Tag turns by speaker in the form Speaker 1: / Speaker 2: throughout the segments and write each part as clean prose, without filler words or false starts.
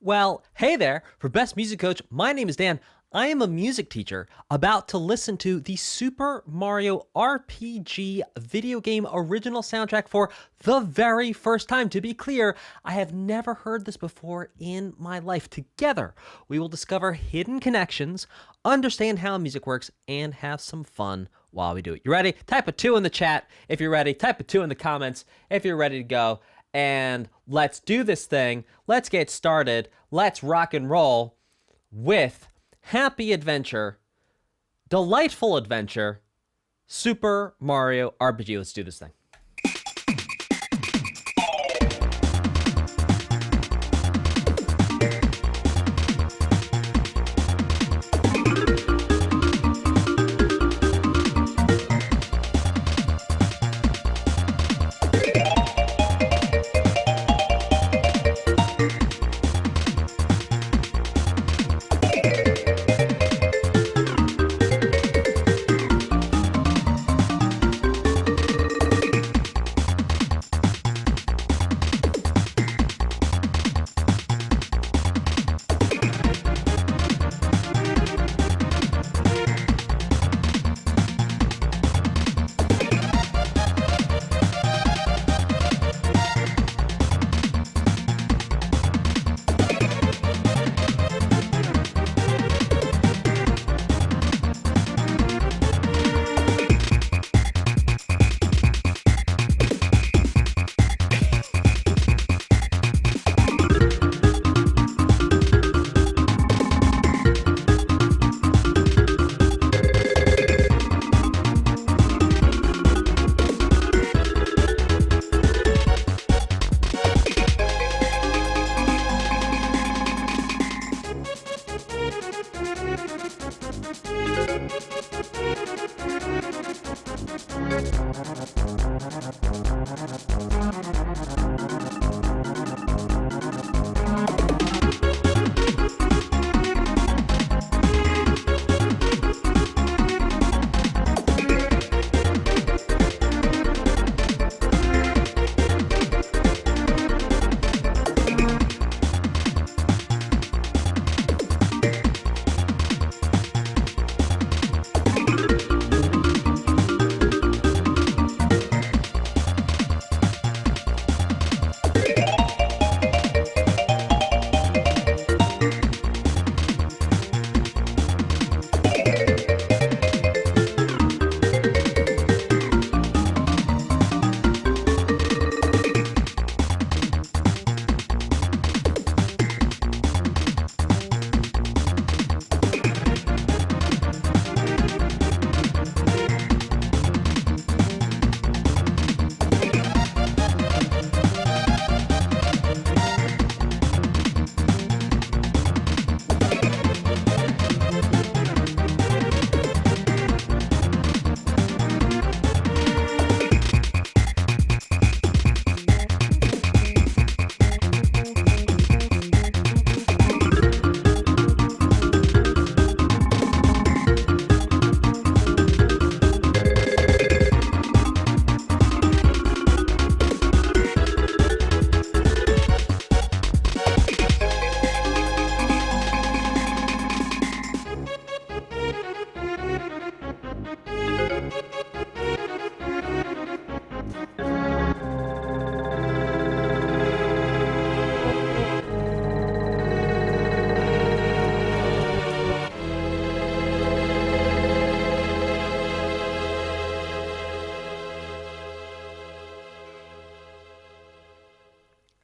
Speaker 1: Well, hey there. For Best Music Coach, my name is Dan. I am a music teacher about to listen to the Super Mario RPG video game original soundtrack for the very first time. To be clear, I have never heard this before in my life. Together, we will discover hidden connections, understand how music works, and have some fun while we do it. You ready? Type a 2 in the chat if you're ready. Type a 2 in the comments if you're ready to go. And let's do this thing. Let's get started. Let's rock and roll with happy adventure, delightful adventure, Super Mario RPG. Let's do this thing.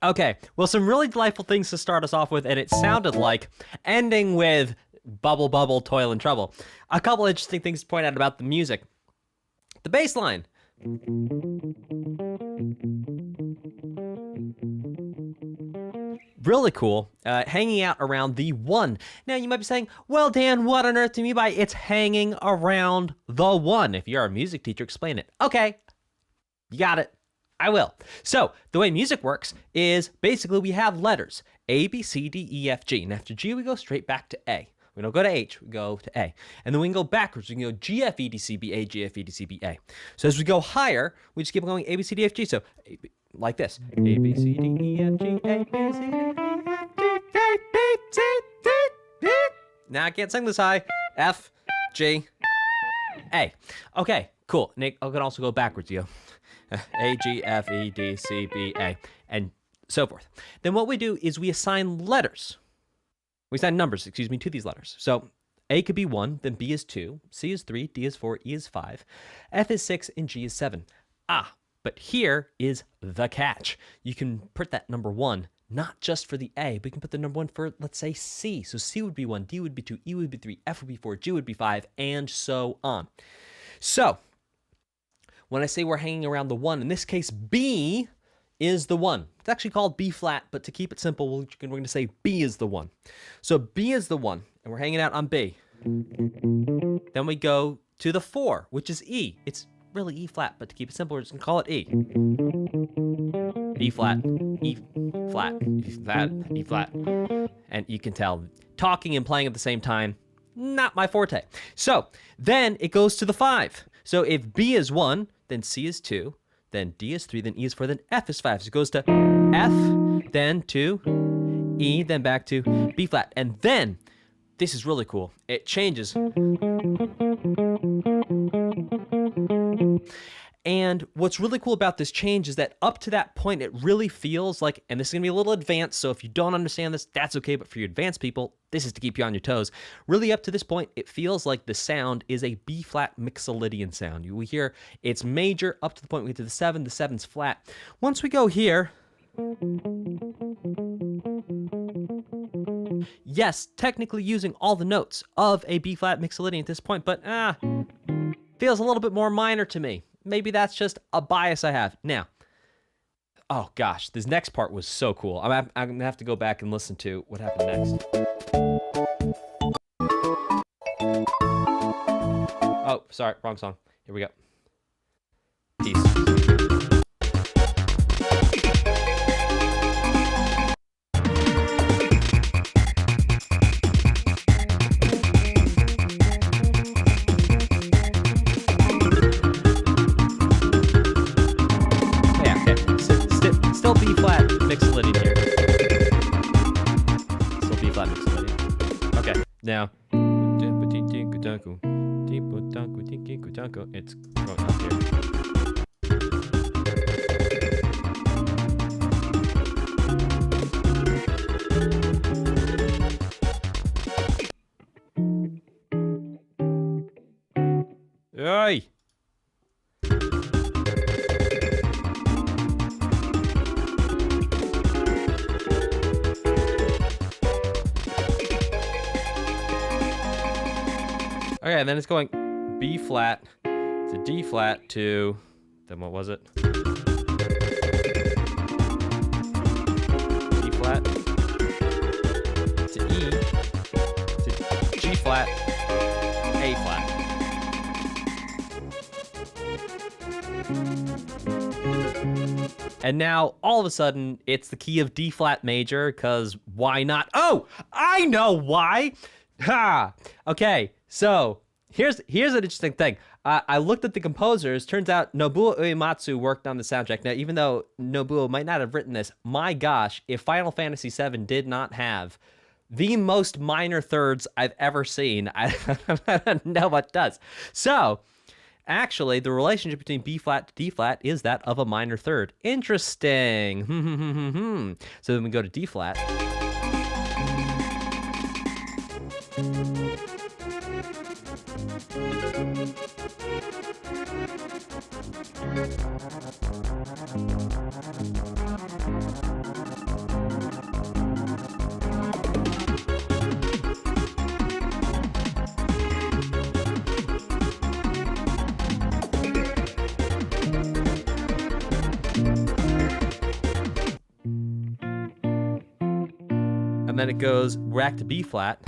Speaker 1: Okay, well, some really delightful things to start us off with, and it sounded like ending with bubble, bubble, toil, and trouble. A couple interesting things to point out about the music. The bass line. Really cool, hanging out around the 1. Now, you might be saying, well, Dan, what on earth do you mean by it's hanging around the 1? If you're a music teacher, explain it. Okay, you got it. I will. So the way music works is basically we have letters A, B, C, D, E, F, G. And after G, we go straight back to A. We don't go to H, we go to A. And then we can go backwards. We can go G, F, E, D, C, B, A, G, F, E, D, C, B, A. So as we go higher, we just keep going A, B, C, D, F, G. So like this. A, B, C, D, E, F, G, A, B, C, D, E, F, G, A, B, Now I can't sing this high. F, G, A. Okay, cool. Nick, I can also go backwards, yo. A, G, F, E, D, C, B, A, and so forth. Then what we do is we assign letters. We assign numbers, excuse me, to these letters. So A could be 1, then B is 2, C is 3, D is 4, E is 5, F is 6, and G is 7. But here is the catch. You can put that number 1 not just for the A, but you can put the number 1 for, let's say, C. So C would be 1, D would be 2, E would be 3, F would be 4, G would be 5, and so on. So when I say we're hanging around the 1, in this case, B is the 1. It's actually called B flat, but to keep it simple, we're going to say B is the 1. So B is the 1, and we're hanging out on B. Then we go to the 4, which is E. It's really E flat, but to keep it simple, we're just going to call it E. B flat, E flat, E flat, E flat. And you can tell, talking and playing at the same time, not my forte. So then it goes to the 5. So if B is 1, then C is 2, then D is 3, then E is 4, then F is 5. So it goes to F, then to E, then back to B flat. And then, this is really cool, it changes. And what's really cool about this change is that up to that point, it really feels like, and this is going to be a little advanced, so if you don't understand this, that's okay, but for you advanced people, this is to keep you on your toes. Really up to this point, it feels like the sound is a B-flat mixolydian sound. You will hear it's major up to the point we get to the 7, the 7's flat. Once we go here, yes, technically using all the notes of a B-flat mixolydian at this point, but feels a little bit more minor to me. Maybe that's just a bias I have. Now, oh gosh, this next part was so cool. I'm going to have to go back and listen to what happened next. Oh, sorry, wrong song. Here we go. Peace. Still B flat mixolydian here. Still B flat mixolydian. Okay, now it's going up here. Hey! Okay, and then it's going B flat to D flat to, then what was it? D flat to E to G flat, A flat. And now, all of a sudden, it's the key of D flat major, because why not? Oh, I know why! Ha! Okay, so here's an interesting thing. I looked at the composers. Turns out Nobuo Uematsu worked on the soundtrack. Now, even though Nobuo might not have written this, my gosh, if Final Fantasy VII did not have the most minor thirds I've ever seen, I don't know what does. So, actually, the relationship between B flat to D flat is that of a minor third. Interesting. So then we go to D flat. And then it goes back to B flat.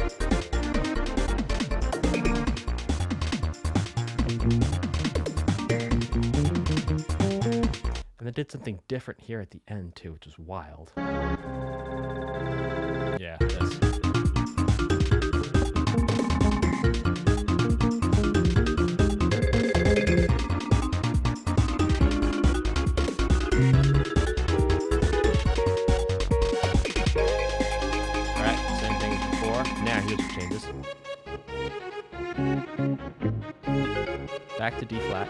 Speaker 1: And it did something different here at the end too, which was wild. Yeah, this. Alright, same thing as before. Now here's what changes. Back to D flat.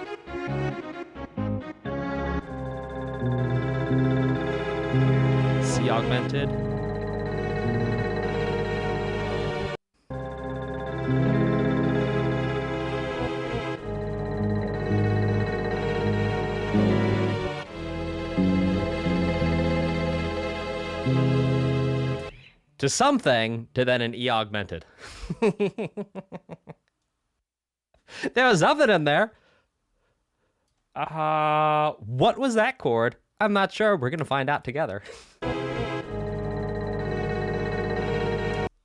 Speaker 1: C augmented. To something, to then an E augmented. There was something in there. What was that chord? I'm not sure. We're going to find out together.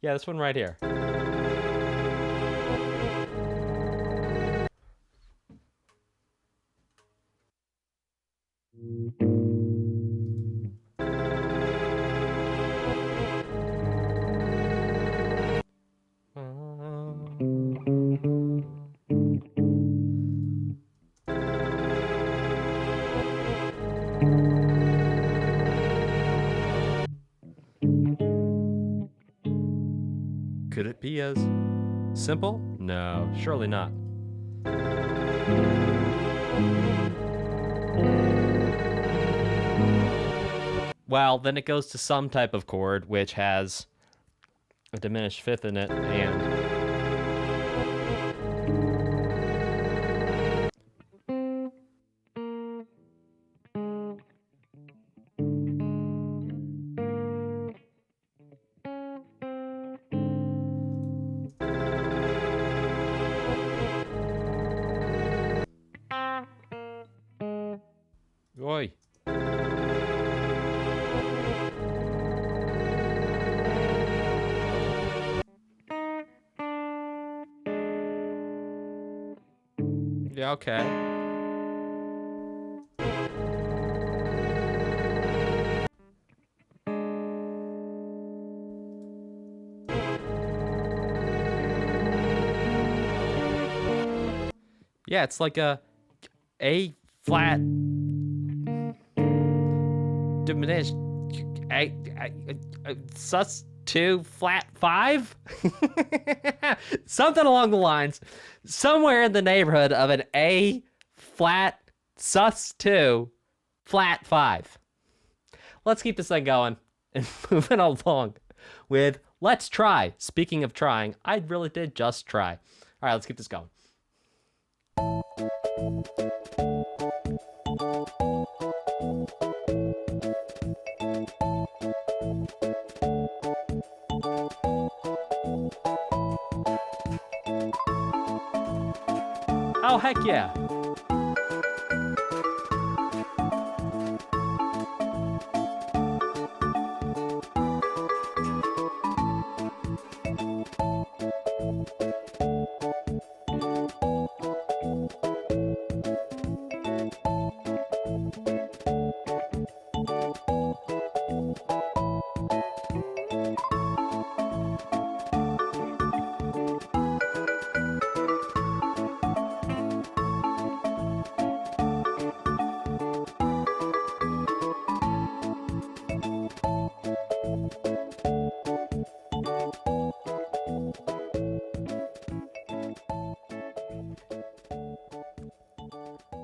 Speaker 1: Yeah, this one right here. Could it be as simple? No, surely not. Well, then it goes to some type of chord which has a diminished fifth in it, and oi. Yeah, okay. Yeah, it's like a flat diminished sus 2 flat 5. Something along the lines, somewhere in the neighborhood of an A flat sus 2 flat 5. Let's keep this thing going and moving along with let's try. Speaking of trying, I really did just try. All right, let's keep this going. Oh, heck yeah.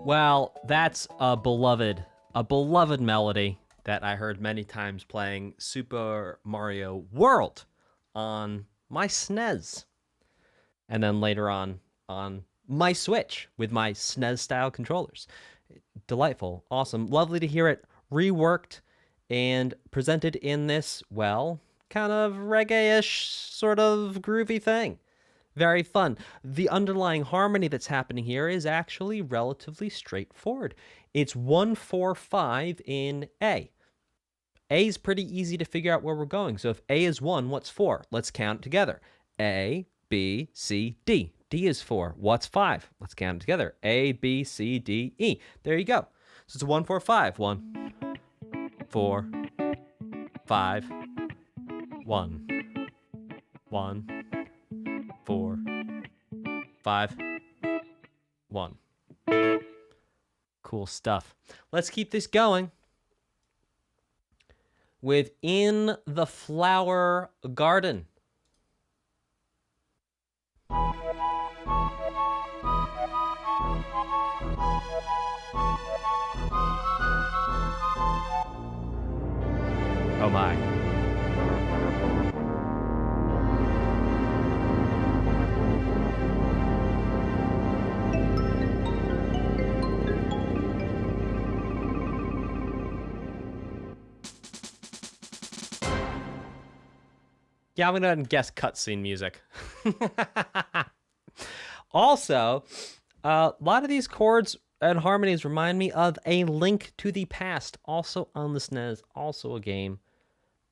Speaker 1: Well, that's a beloved melody that I heard many times playing Super Mario World on my SNES. And then later on my Switch with my SNES style controllers. Delightful, awesome, lovely to hear it reworked and presented in this, well, kind of reggae-ish sort of groovy thing. Very fun. The underlying harmony that's happening here is actually relatively straightforward. It's 1-4-5 in A. A is pretty easy to figure out where we're going. So if A is 1, what's 4? Let's count it together. A, B, C, D. D is 4. What's 5? Let's count it together. A, B, C, D, E. There you go. So it's a 1-4-5. 1, 4, 5, 1, 1, 4, 5, 1. Cool stuff. Let's keep this going with In the Flower Garden. Oh my. Yeah, I'm gonna go ahead and guess cutscene music. Also, a lot of these chords and harmonies remind me of A Link to the Past, also on the SNES, also a game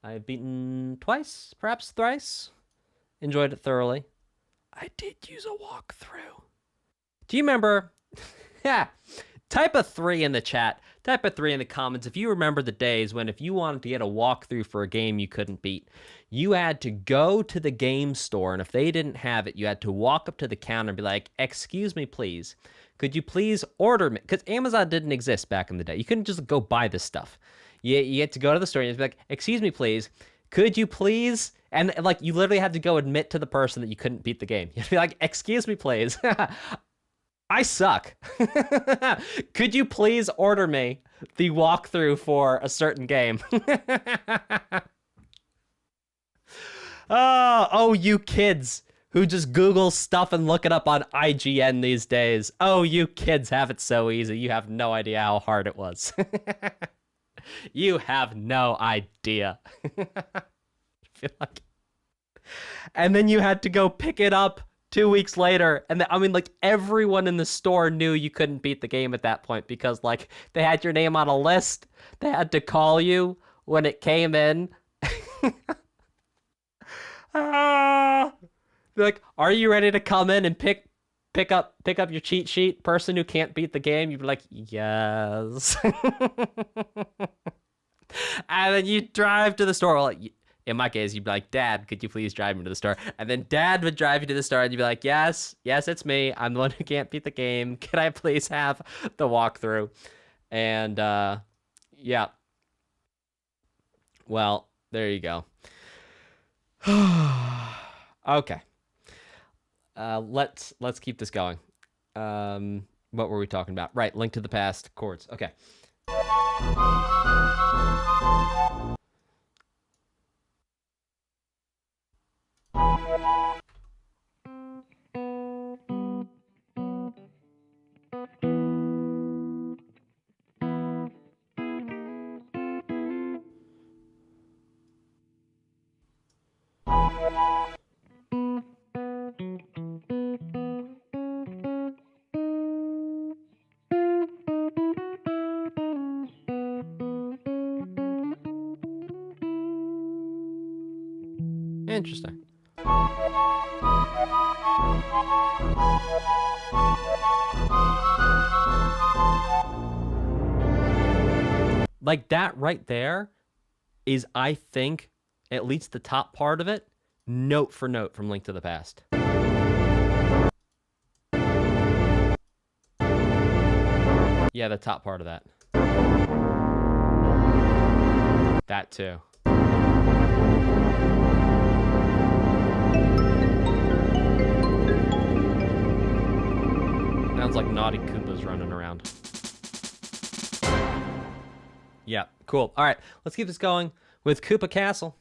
Speaker 1: I've beaten twice, perhaps thrice. Enjoyed it thoroughly. I did use a walkthrough. Do you remember? Yeah. Type a 3 in the chat. Type a 3 in the comments if you remember the days when if you wanted to get a walkthrough for a game you couldn't beat, you had to go to the game store, and if they didn't have it, you had to walk up to the counter and be like, "Excuse me, please. Could you please order me?" Because Amazon didn't exist back in the day. You couldn't just go buy this stuff. You had to go to the store and you'd be like, "Excuse me, please. Could you please?" And like you literally had to go admit to the person that you couldn't beat the game. You'd be like, "Excuse me, please. I suck. Could you please order me the walkthrough for a certain game?" Oh, you kids who just Google stuff and look it up on IGN these days. Oh, you kids have it so easy. You have no idea how hard it was. You have no idea. I feel like... And then you had to go pick it up 2 weeks later, and I mean, like, everyone in the store knew you couldn't beat the game at that point because, like, they had your name on a list. They had to call you when it came in. They're like, "Are you ready to come in and pick up your cheat sheet, person who can't beat the game?" You'd be like, "Yes." And then you drive to the store. Well, in my case, you'd be like, "Dad, could you please drive me to the store?" And then Dad would drive you to the store, and you'd be like, yes, it's me. I'm the one who can't beat the game. Can I please have the walkthrough?" And, yeah. Well, there you go. Okay. Let's keep this going. What were we talking about? Right, Link to the Past, chords. Okay. Interesting. Like, that right there is, I think, at least the top part of it, note for note from Link to the Past. Yeah, the top part of that. That too. Sounds like naughty Koopas running around. Yeah, cool. All right, let's keep this going with Koopa Castle.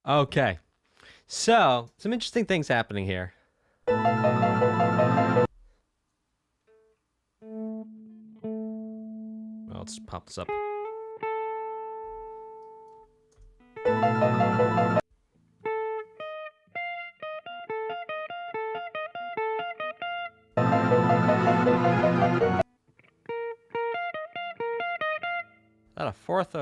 Speaker 1: Okay, so some interesting things happening here. Well, let's pop this up. Is that a fourth?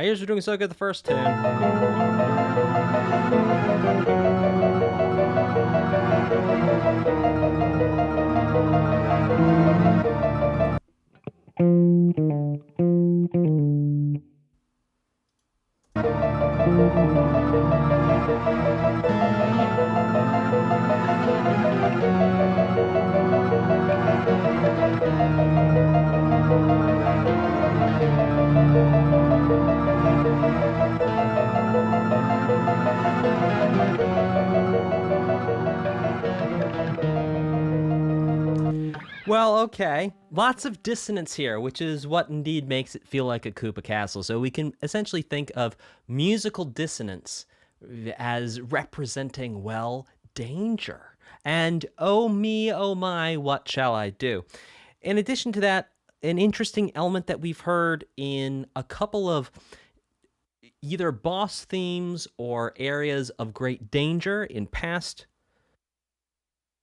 Speaker 1: My ears were doing so good the first tune. Well, okay. Lots of dissonance here, which is what indeed makes it feel like a Koopa Castle. So we can essentially think of musical dissonance as representing, well, danger. And oh me, oh my, what shall I do? In addition to that, an interesting element that we've heard in a couple of either boss themes or areas of great danger in past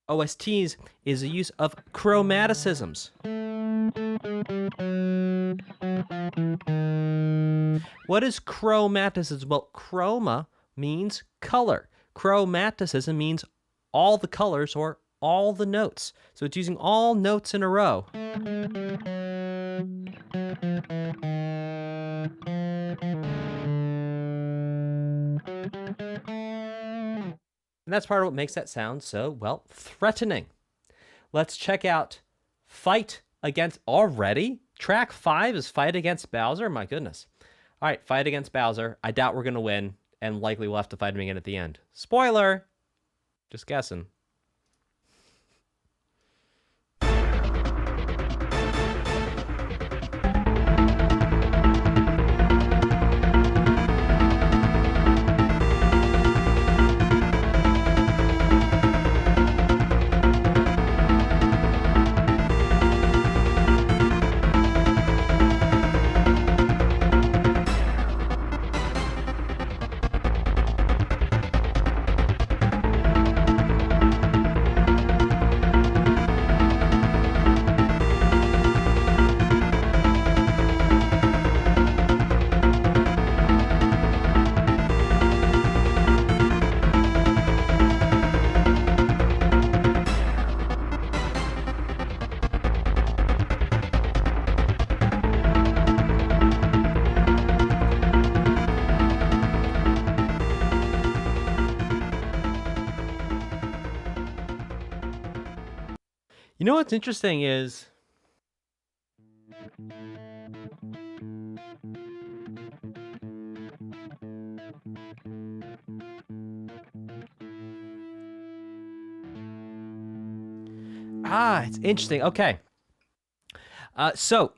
Speaker 1: OSTs is the use of chromaticisms. What is chromaticism? Well, chroma means color. Chromaticism means all the colors or all the notes. So it's using all notes in a row. And that's part of what makes that sound so, well, threatening. Let's check out Fight Against already. Track 5 is Fight Against Bowser. My goodness. All right, Fight Against Bowser. I doubt we're going to win, and likely we'll have to fight him again at the end. Spoiler! Just guessing. You know what's interesting is it's interesting. Okay. So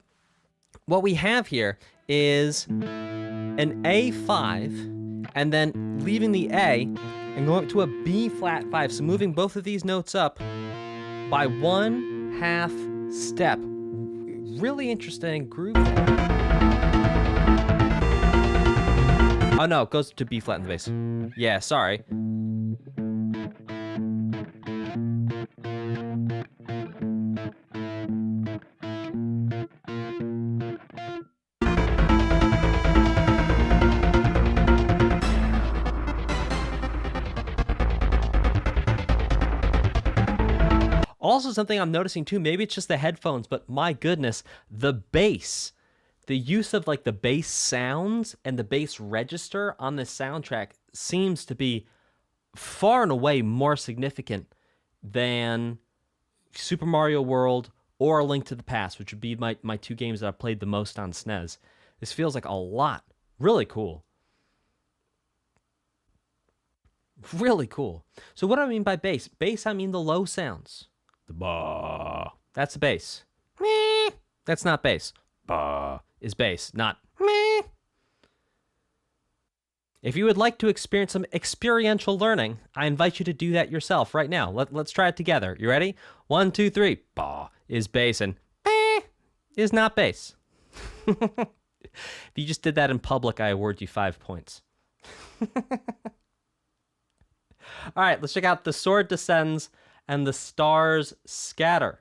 Speaker 1: what we have here is an A5 and then leaving the A and going up to a B flat 5. So moving both of these notes up by 1/2 step. Really interesting groove there. Oh no, it goes to B flat in the bass. Yeah, sorry. Also, something I'm noticing too, maybe it's just the headphones, but my goodness, the bass, the use of like the bass sounds and the bass register on this soundtrack seems to be far and away more significant than Super Mario World or A Link to the Past, which would be my two games that I've played the most on SNES. This feels like a lot. Really cool. Really cool. So what do I mean by bass? Bass, I mean the low sounds. The ba. That's the bass. Meh. That's not bass. Ba is bass, not meh. If you would like to experience some experiential learning, I invite you to do that yourself right now. Let's try it together. You ready? 1, 2, 3. Ba is bass and meh is not bass. If you just did that in public, I award you 5 points. All right, let's check out The Sword Descends and The Stars Scatter.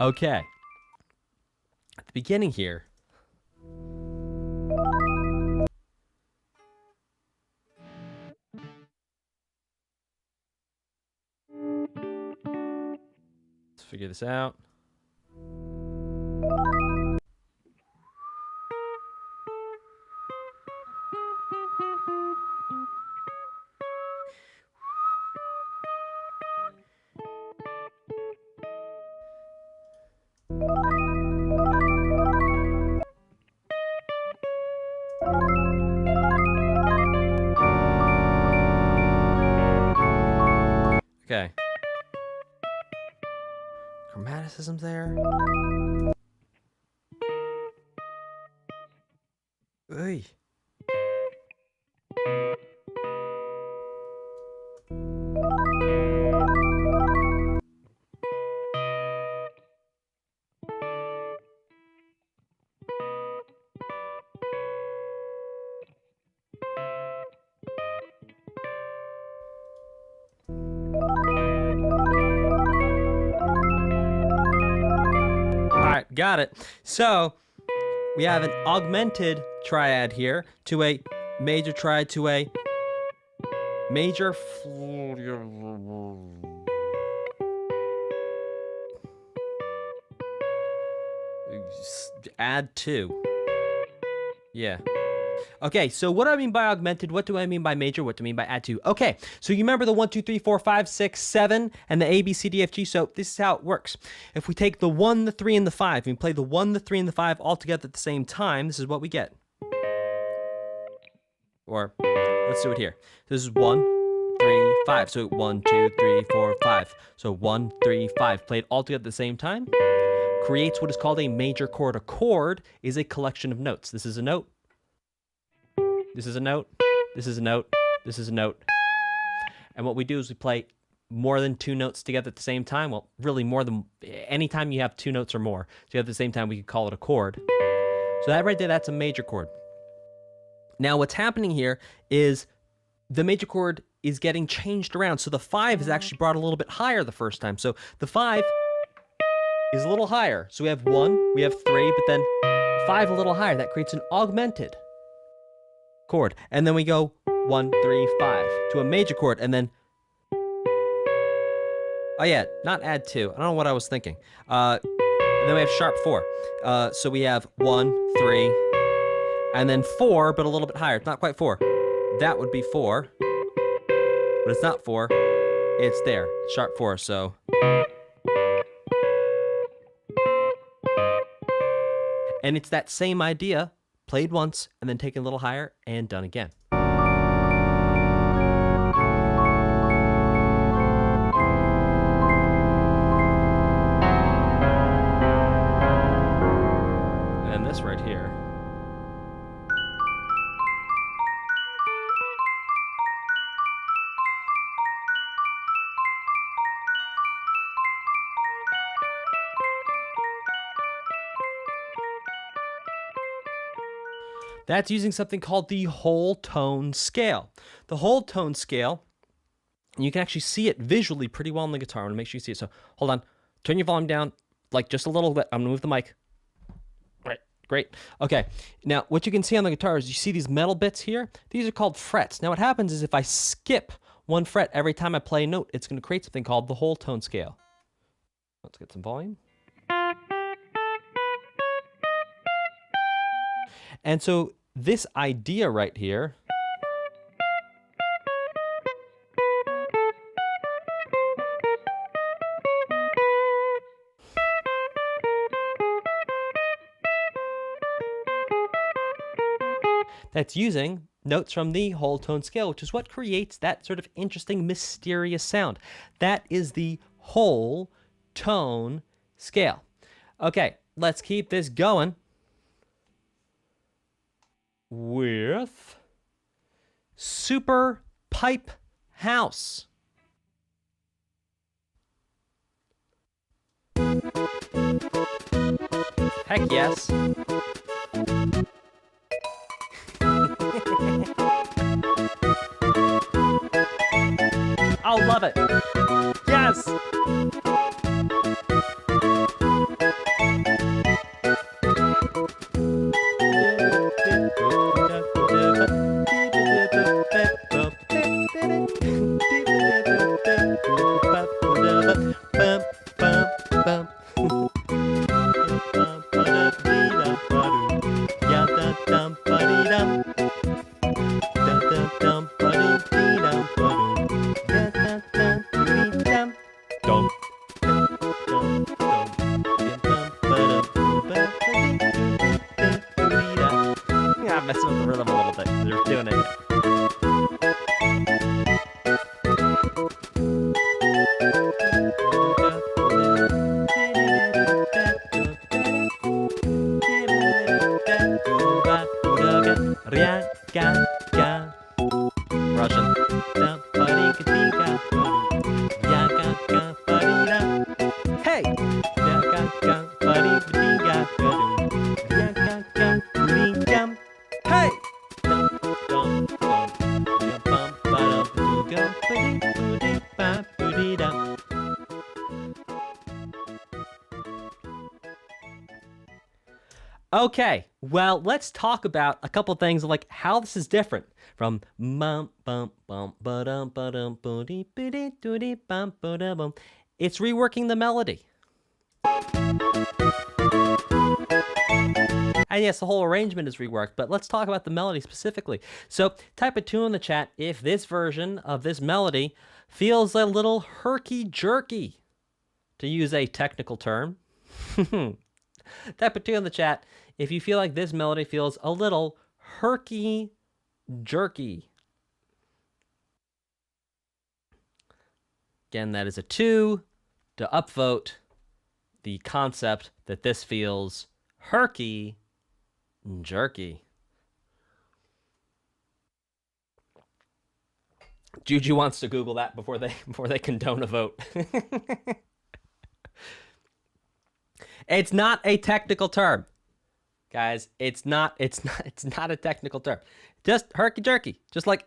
Speaker 1: Okay. At the beginning here. Let's figure this out. Okay. Chromaticism's there. Oy. Alright, got it. So, we have an augmented triad here to a major triad to a major add 2. Yeah. Okay, so what do I mean by augmented? What do I mean by major? What do I mean by add 2? Okay, so you remember the 1, 2, 3, 4, 5, 6, 7, and the A, B, C, D, F, G. So this is how it works. If we take the 1, the 3, and the 5, and we play the 1, the 3, and the 5 all together at the same time, this is what we get. Or, let's do it here. This is 1, 3, 5. So 1, 2, 3, 4, 5. So 1, 3, 5. Played all together at the same time. Creates what is called a major chord. A chord is a collection of notes. This is a note. This is a note. This is a note. This is a note. And what we do is we play more than 2 notes together at the same time. Well, really more than anytime you have 2 notes or more together at the same time, we can call it a chord. So that right there, that's a major chord. Now what's happening here is the major chord is getting changed around. So the 5 is actually brought a little bit higher the first time. So the 5 is a little higher. So we have 1, we have 3, but then 5 a little higher. That creates an augmented chord. And then we go 1, 3, 5 to a major chord. And then, oh yeah, not add 2. I don't know what I was thinking. And then we have sharp 4. So we have 1, 3, and then 4, but a little bit higher. It's not quite 4. That would be 4, but it's not 4. It's there. It's sharp 4. So. And it's that same idea, played once, and then taken a little higher, and done again. And this right here. That's using something called the whole tone scale. The whole tone scale, you can actually see it visually pretty well on the guitar. I want to make sure you see it. So hold on, turn your volume down like just a little bit. I'm gonna move the mic. All right, great. Okay, now what you can see on the guitar is you see these metal bits here. These are called frets. Now what happens is if I skip 1 fret every time I play a note, it's gonna create something called the whole tone scale. Let's get some volume. And so this idea right here that's using notes from the whole tone scale, which is what creates that sort of interesting, mysterious sound. That is the whole tone scale. Okay, let's keep this going with Super Pipe House. Heck yes. I'll love it. Yes. of messing with the rhythm a little bit. They're doing it. Russian. Hey! Hey! Okay, well, let's talk about a couple things like how this is different from it's reworking the melody. And yes, the whole arrangement is reworked, but let's talk about the melody specifically. So type a 2 in the chat if this version of this melody feels a little herky-jerky, to use a technical term. Type a 2 in the chat if you feel like this melody feels a little herky-jerky. Again, that is a 2 to upvote the concept that this feels herky-jerky. Juju wants to Google that before they condone a vote. It's not a technical term, guys. It's not a technical term. Just herky jerky, just like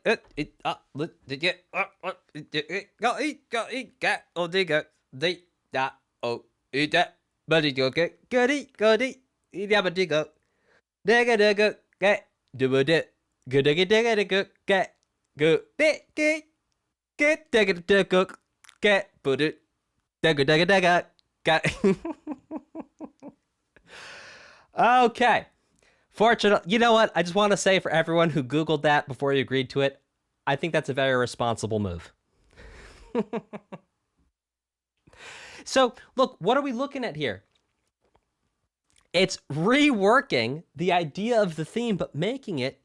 Speaker 1: Okay. Fortunately, you know what? I just want to say for everyone who Googled that before you agreed to it, I think that's a very responsible move. So, look, what are we looking at here? It's reworking the idea of the theme, but making it,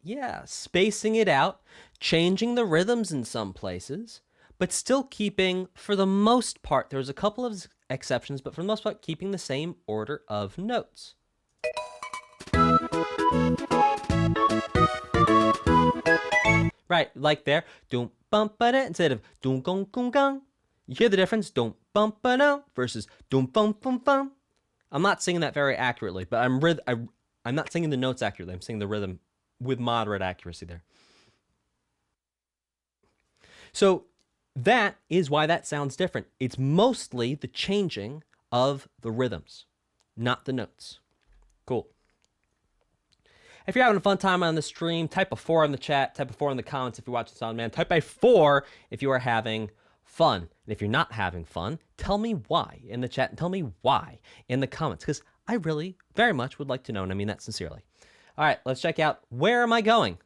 Speaker 1: spacing it out, changing the rhythms in some places, but still keeping, for the most part, there's a couple of exceptions, but for the most part, keeping the same order of notes. Right, like there, doom bump ba instead of doom gong gong gong. You hear the difference? Doom bump ba versus doom bum bum bum. I'm not singing that very accurately, but I'm not singing the notes accurately. I'm singing the rhythm with moderate accuracy there. So that is why that sounds different. It's mostly the changing of the rhythms, not the notes. Cool. If you're having a fun time on the stream, type a 4 in the chat, type a 4 in the comments if you're watching this on demand, type a 4 if you are having fun. And if you're not having fun, tell me why in the chat and tell me why in the comments, because I really very much would like to know, and I mean that sincerely. All right, let's check out Where Am I Going?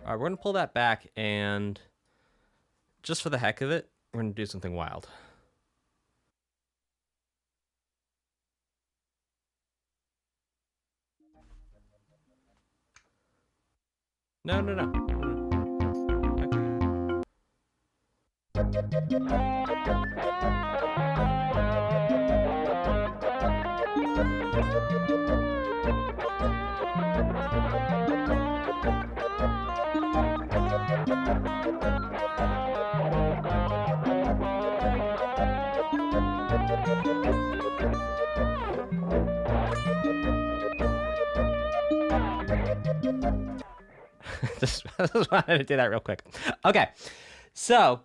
Speaker 1: All right, we're going to pull that back, and just for the heck of it, we're going to do something wild. No. just wanted to do that real quick. Okay, so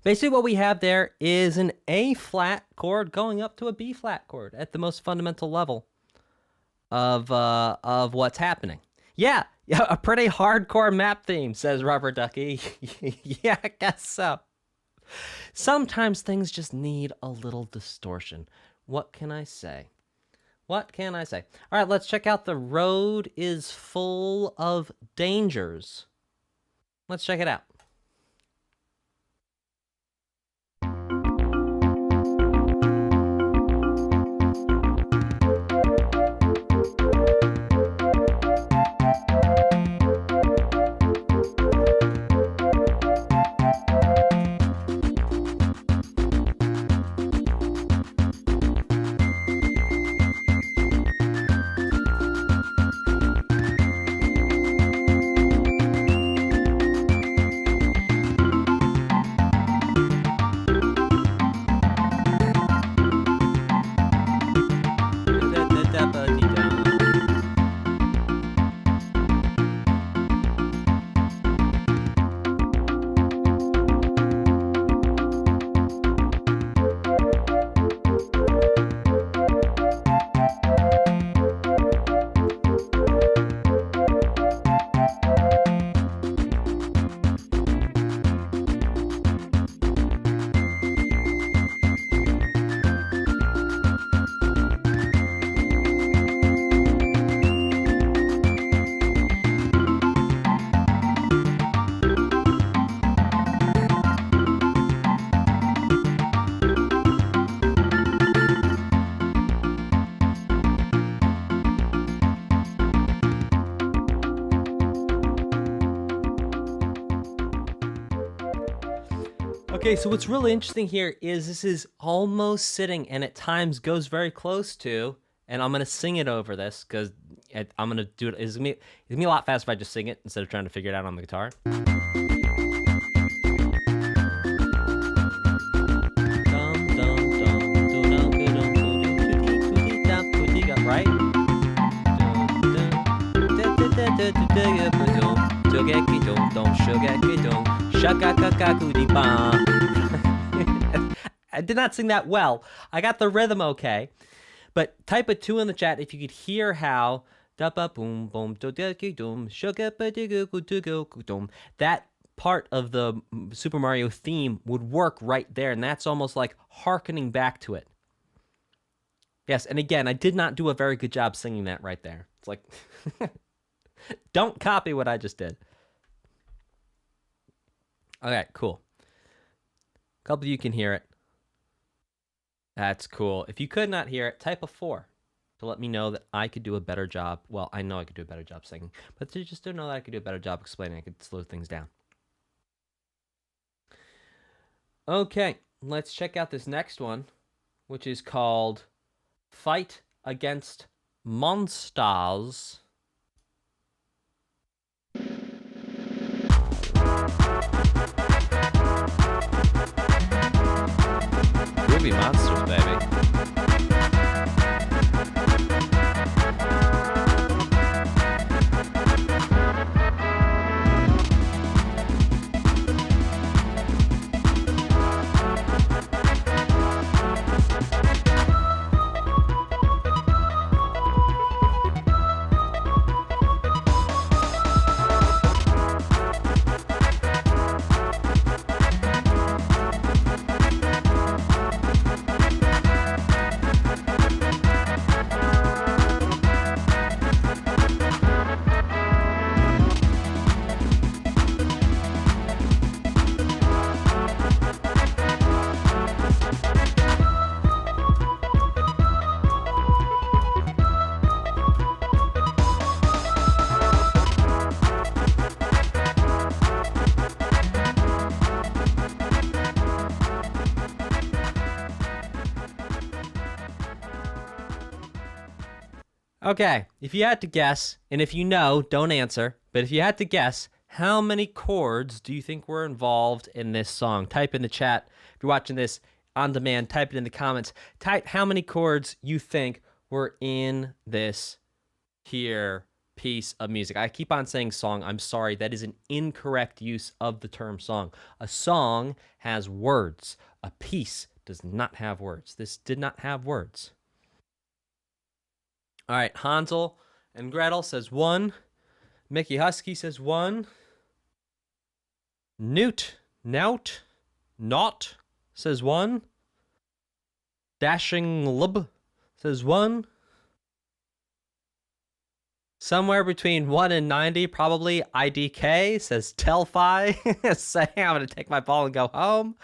Speaker 1: Basically, what we have there is an A flat chord going up to a B flat chord at the most fundamental level of what's happening. Yeah, a pretty hardcore map theme, says Rubber Ducky. Yeah, I guess so. Sometimes things just need a little distortion. What can I say? What can I say? All right, let's check out The Road is Full of Dangers. Let's check it out. Okay, so what's really interesting here is this is almost sitting and at times goes very close to, and I'm going to sing it over this because I'm going to do it. It's going to be a lot faster if I just sing it instead of trying to figure it out on the guitar. Right? I did not sing that well. I got the rhythm okay, but type a 2 in the chat if you could hear how that part of the Super Mario theme would work right there, and that's almost like hearkening back to it. Yes, and again, I did not do a very good job singing that right there. It's like, don't copy what I just did. Okay, cool. A couple of you can hear it. That's cool. If you could not hear it, type a 4 to let me know that I could do a better job. Well, I know I could do a better job singing, but to just to know that I could do a better job explaining, I could slow things down. Okay, let's check out this next one, which is called Fight Against Monsters. Groovy monsters, baby. Okay, if you had to guess, and if you know, don't answer, but if you had to guess, how many chords do you think were involved in this song? Type in the chat. If you're watching this on demand, type it in the comments. Type how many chords you think were in this here piece of music. I keep on saying song. I'm sorry. That is an incorrect use of the term song. A song has words. A piece does not have words. This did not have words. All right. Hansel and Gretel says 1. Mickey Husky says 1. Nout says 1. Dashing Lub says 1. Somewhere between 1 and 90, probably IDK says Telfi, saying I'm going to take my ball and go home.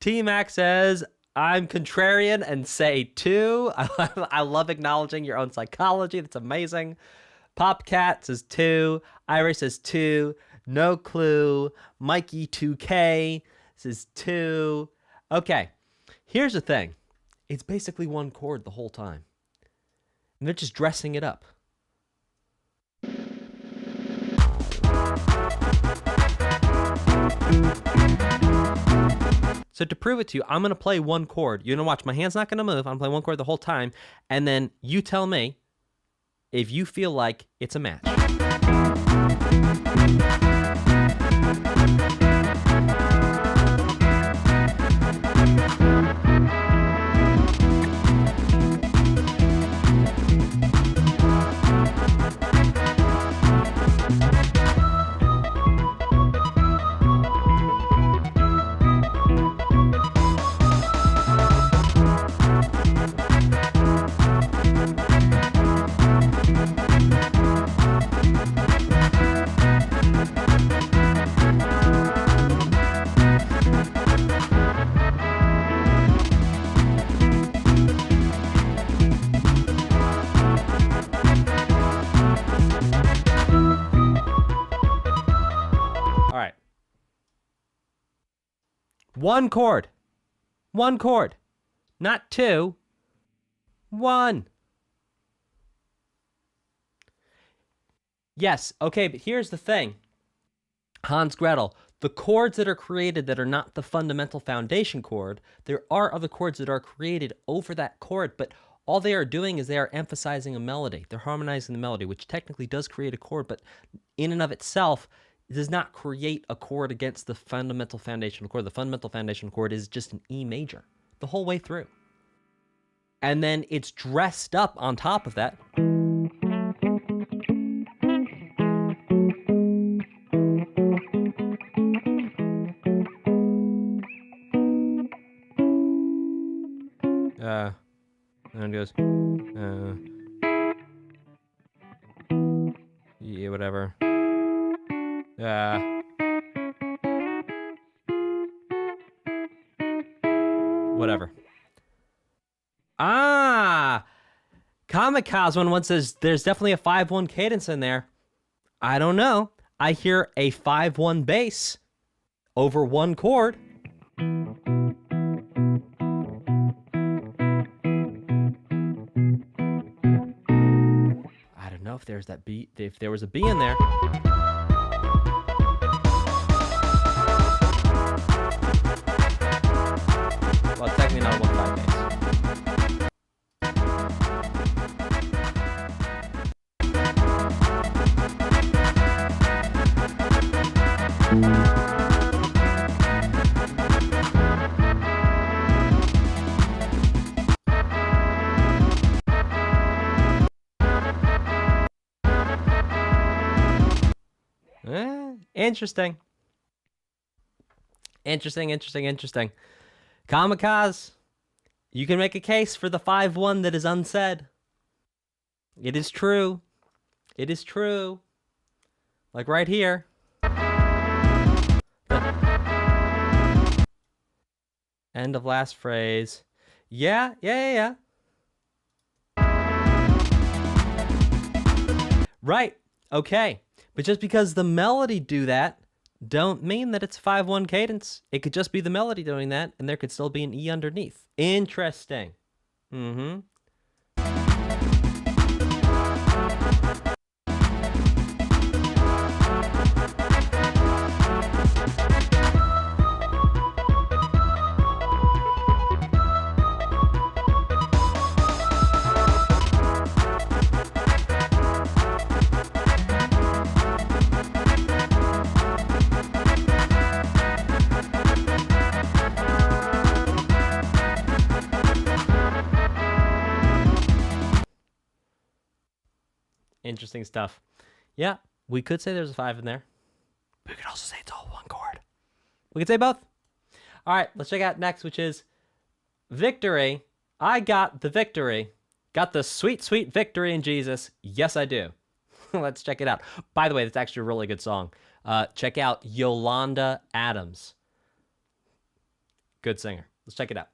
Speaker 1: T-Mac says I'm contrarian and say 2. I love acknowledging your own psychology. That's amazing. Popcat says 2. Iris says 2. No clue. Mikey 2K says 2. Okay, here's the thing. It's basically one chord the whole time. And they're just dressing it up. So to prove it to you, I'm going to play one chord. You're going to watch. My hand's not going to move. I'm going to play one chord the whole time. And then you tell me if you feel like it's a match. One chord. One chord. Not 2. 1. Yes, okay, but here's the thing. Hans Gretel, the chords that are created that are not the fundamental foundation chord, there are other chords that are created over that chord, but all they are doing is they are emphasizing a melody. They're harmonizing the melody, which technically does create a chord, but in and of itself, it does not create a chord against the fundamental foundational chord. The fundamental foundational chord is just an E major the whole way through. And then it's dressed up on top of that. And it goes, yeah, whatever. Whatever. Kamikaze once says there's definitely a 5-1 cadence in there. I don't know. I hear a 5-1 bass over one chord. I don't know if there's that B, if there was a B in there. Well, technically not a 1-5 bass. Interesting. Interesting. Kamikaze, you can make a case for the 5-1 that is unsaid. It is true. It is true. Like right here. End of last phrase. Yeah. Right. Okay. But just because the melody do that, don't mean that it's 5-1 cadence. It could just be the melody doing that, and there could still be an E underneath. Interesting. Interesting stuff. Yeah, we could say there's a 5 in there. We could also say it's all one chord. We could say both. All right, let's check out next, which is victory. I got the victory. Got the sweet, sweet victory in Jesus. Yes, I do. Let's check it out. By the way, that's actually a really good song. Check out Yolanda Adams. Good singer. Let's check it out.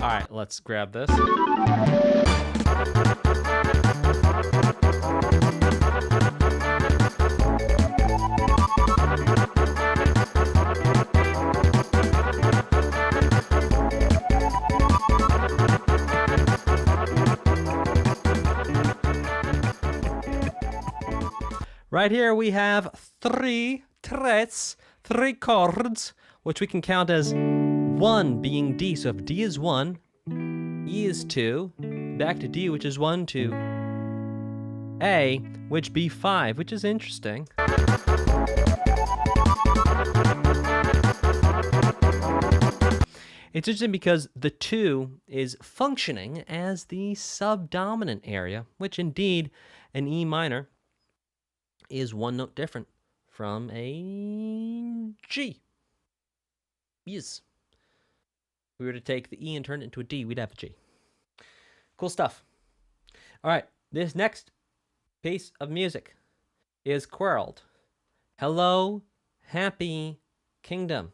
Speaker 1: All right, let's grab this. Right here we have 3 threats, 3 chords, which we can count as 1 being D. So if D is 1, E is 2, back to D, which is 1, 2, A, which be 5, which is interesting. It's interesting because the 2 is functioning as the subdominant area, which indeed an E minor is 1 note different from a G. Yes. If we were to take the E and turn it into a D, we'd have a G. Cool stuff. All right, this next piece of music is Quirled. Hello, Happy Kingdom.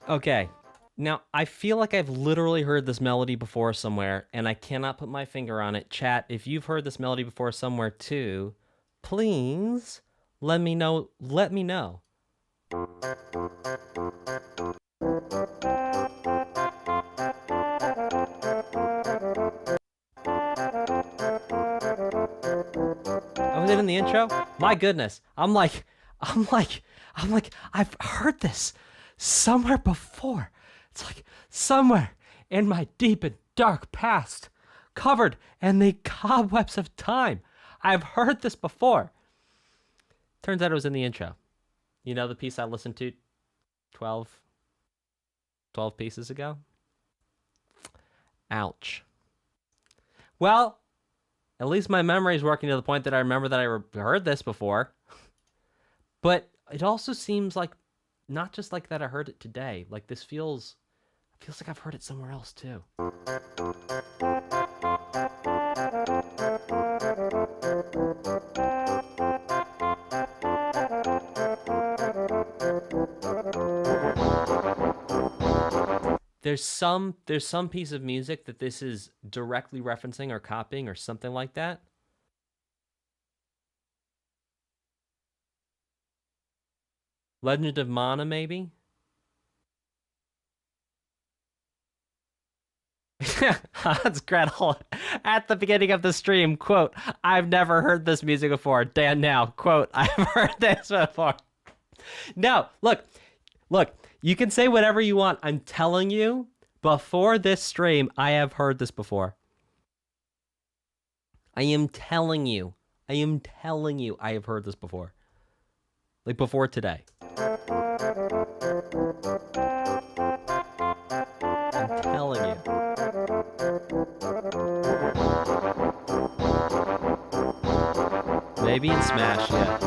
Speaker 1: Okay, now I feel like I've literally heard this melody before somewhere, and I cannot put my finger on it. Chat, if you've heard this melody before somewhere too, please let me know. Let me know. Oh, was it in the intro? My goodness, I'm like, I've heard this somewhere before. It's like somewhere in my deep and dark past, covered in the cobwebs of time. I've heard this before. Turns out it was in the intro. You know the piece I listened to 12 pieces ago? Ouch. Well, at least my memory is working to the point that I remember that I heard this before. But it also seems like not just like that I heard it today. Like this feels like I've heard it somewhere else too. There's some piece of music that this is directly referencing or copying or something like that. Legend of Mana, maybe? Hans Gretel at the beginning of the stream, quote, I've never heard this music before. Dan now, quote, I've heard this before. No, look, you can say whatever you want. I'm telling you, before this stream, I have heard this before. I am telling you, I have heard this before. Like before today. I'm telling you. Maybe in Smash, yeah.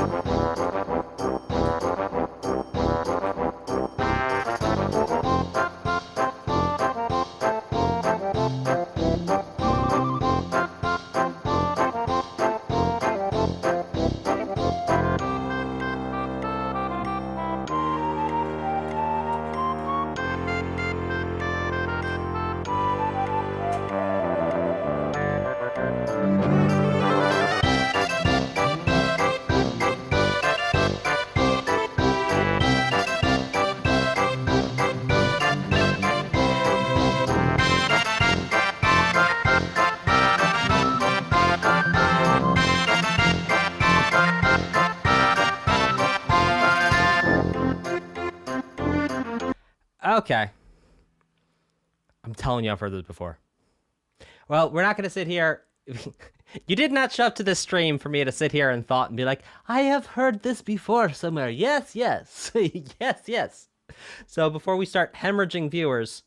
Speaker 1: Okay. I'm telling you, I've heard this before. Well, we're not going to sit here. You did not show up to this stream for me to sit here and thought and be like, I have heard this before somewhere. Yes, yes. Yes, yes. So before we start hemorrhaging viewers,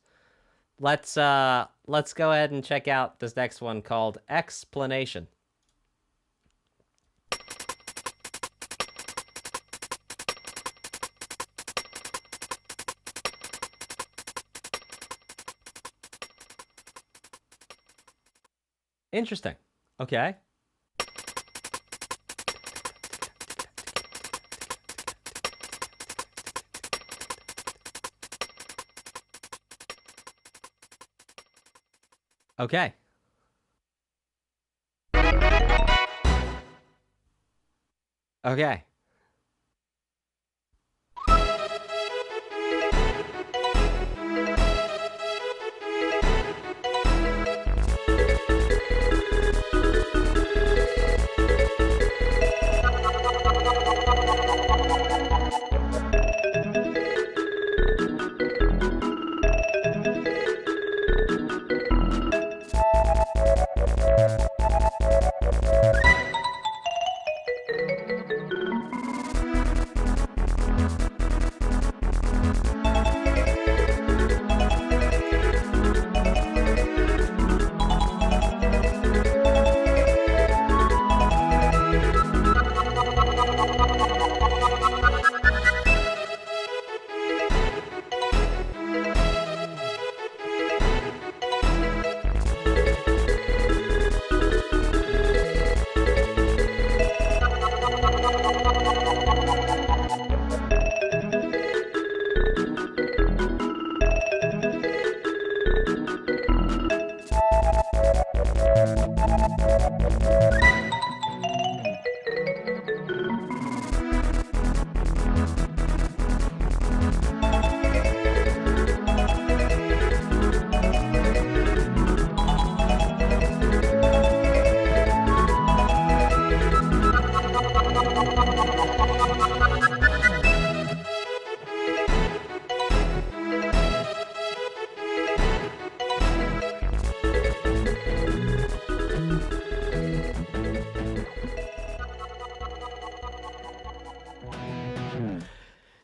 Speaker 1: let's go ahead and check out this next one called Explanation. Interesting. Okay. Okay. Okay.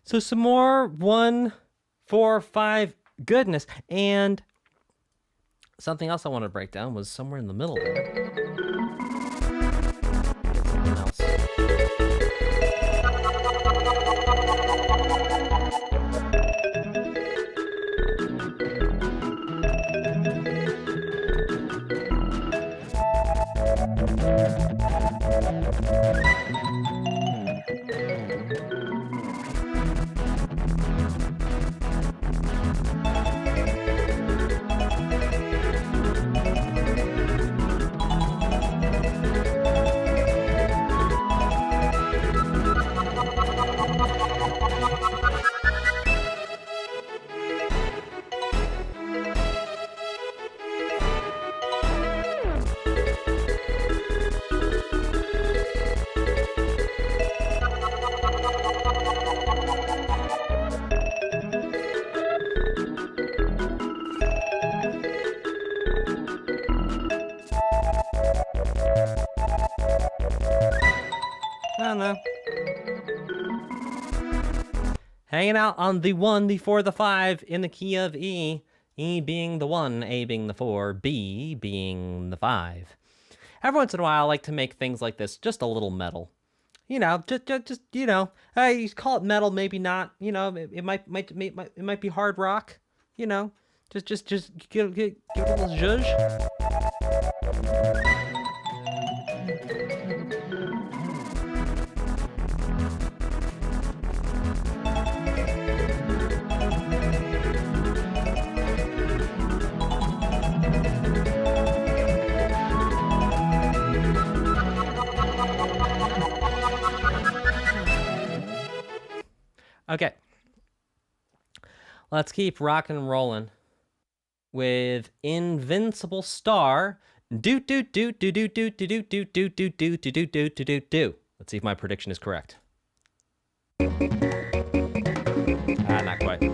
Speaker 1: So some more 1, 4, 5 goodness. And something else I wanted to break down was somewhere in the middle there. Get something else. I don't know. Hanging out on the 1, the 4, the 5 in the key of E. E being the 1, A being the 4, B being the 5. Every once in a while, I like to make things like this just a little metal. You know, just you know, hey, you call it metal, maybe not. You know, it might be hard rock. You know, just give it a little zhuzh. Okay, let's keep rocking and rolling with Invincible Star. Do do do do do do do do do do do do do do do do do do. Let's see if my prediction is correct. Not quite.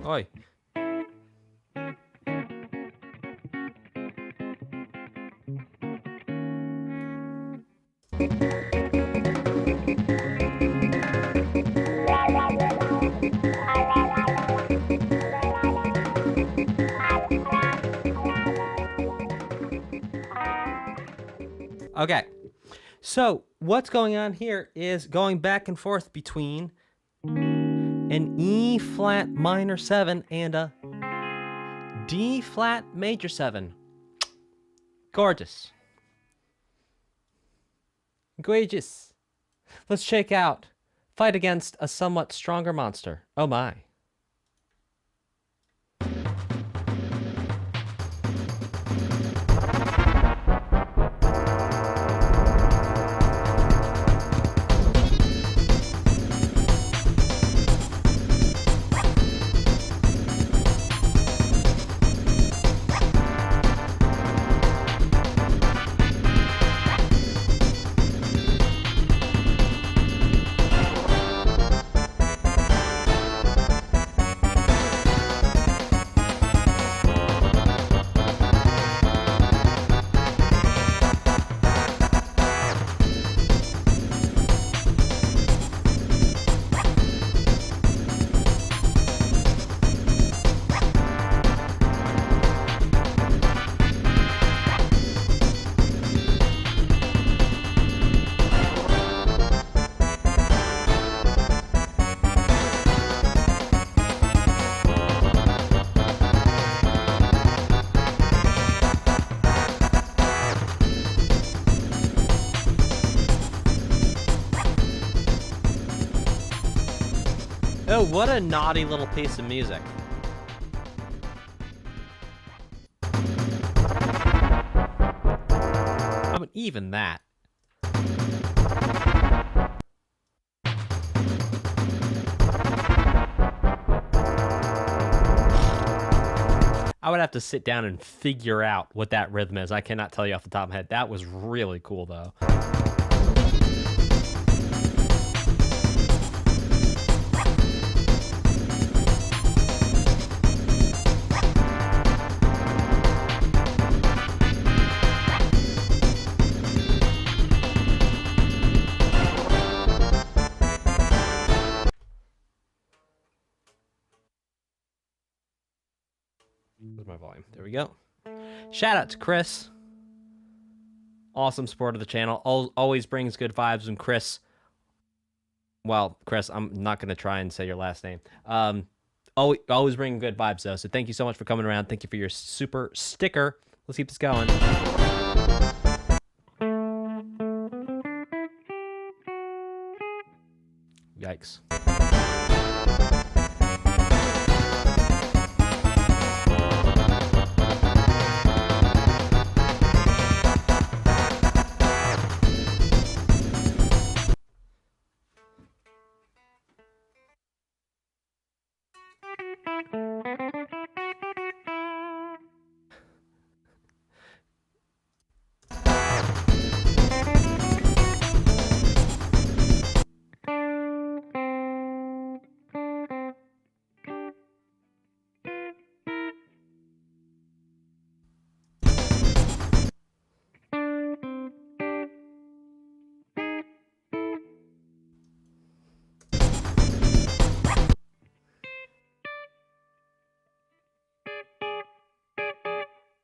Speaker 1: Oi. Okay, so what's going on here is going back and forth between an E flat minor 7 and a D flat major 7. Gorgeous. Gorgeous. Let's check out Fight Against a Somewhat Stronger Monster. Oh my. Oh, what a naughty little piece of music. I mean, even that. I would have to sit down and figure out what that rhythm is. I cannot tell you off the top of my head. That was really cool, though. Where's my volume? There we go. Shout out to Chris. Awesome support of the channel. Always brings good vibes. And Chris, well, Chris, I'm not going to try and say your last name. Always bringing good vibes, though. So thank you so much for coming around. Thank you for your super sticker. Let's keep this going. Yikes.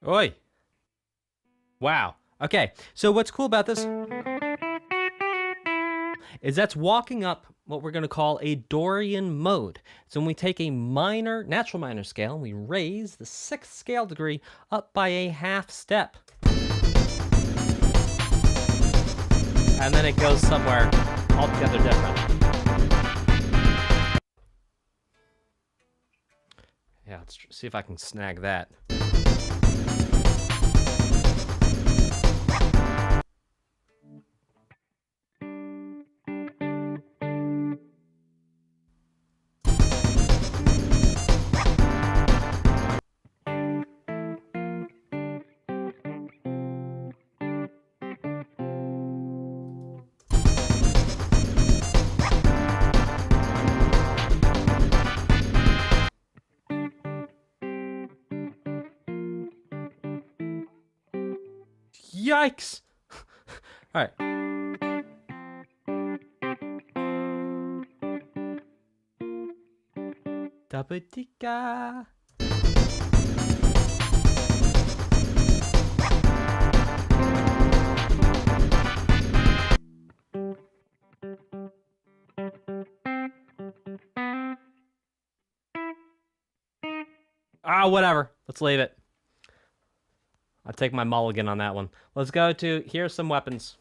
Speaker 1: Oi. Wow. Okay, so what's cool about this is that's walking up what we're going to call a Dorian mode. So when we take a minor, natural minor scale, and we raise the 6th scale degree up by a half step. And then it goes somewhere altogether different. Yeah, let's see if I can snag that. Yikes! All right. Dabatika. Whatever. Let's leave it. I'll take my mulligan on that one. Let's go to, here's some weapons.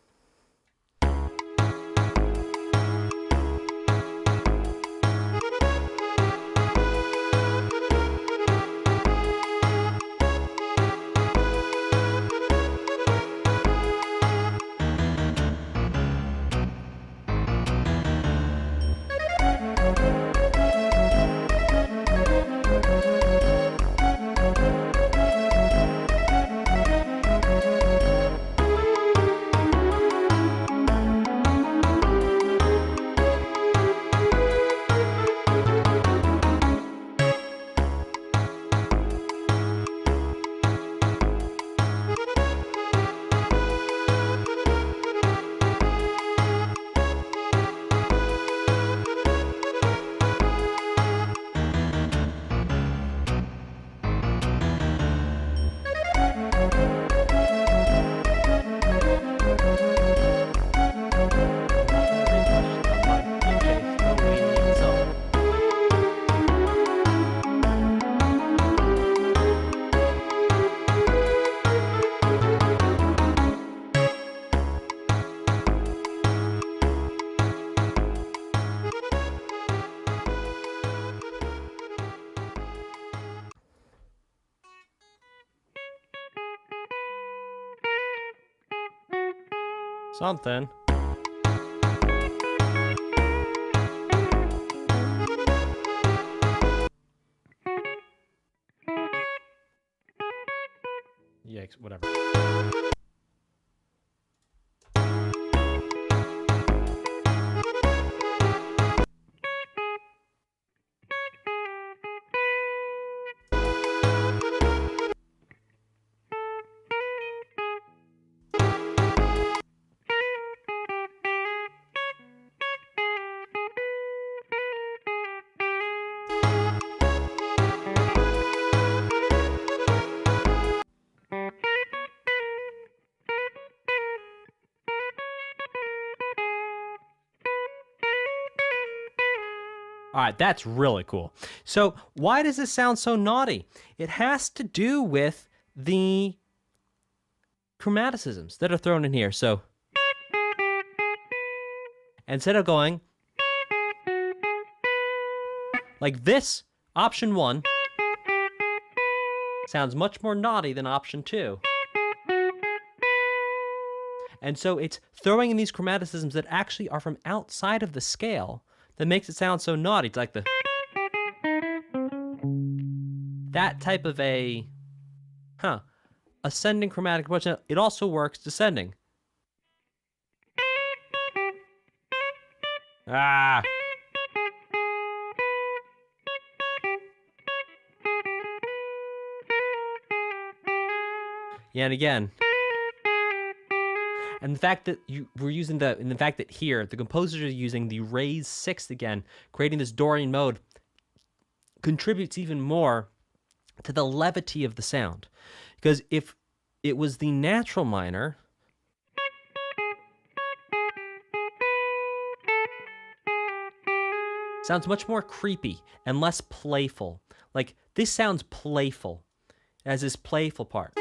Speaker 1: Something. Yikes, whatever. All right, that's really cool. So why does this sound so naughty? It has to do with the chromaticisms that are thrown in here. So instead of going like this, option 1 sounds much more naughty than option 2. And so it's throwing in these chromaticisms that actually are from outside of the scale that makes it sound so naughty. It's like that type of a, ascending chromatic approach. It also works descending. Ah. Yeah, and again. And the fact that we're using and the fact that here, the composers are using the raised sixth again, creating this Dorian mode, contributes even more to the levity of the sound. Because if it was the natural minor, sounds much more creepy and less playful. Like, this sounds playful. It has this playful part.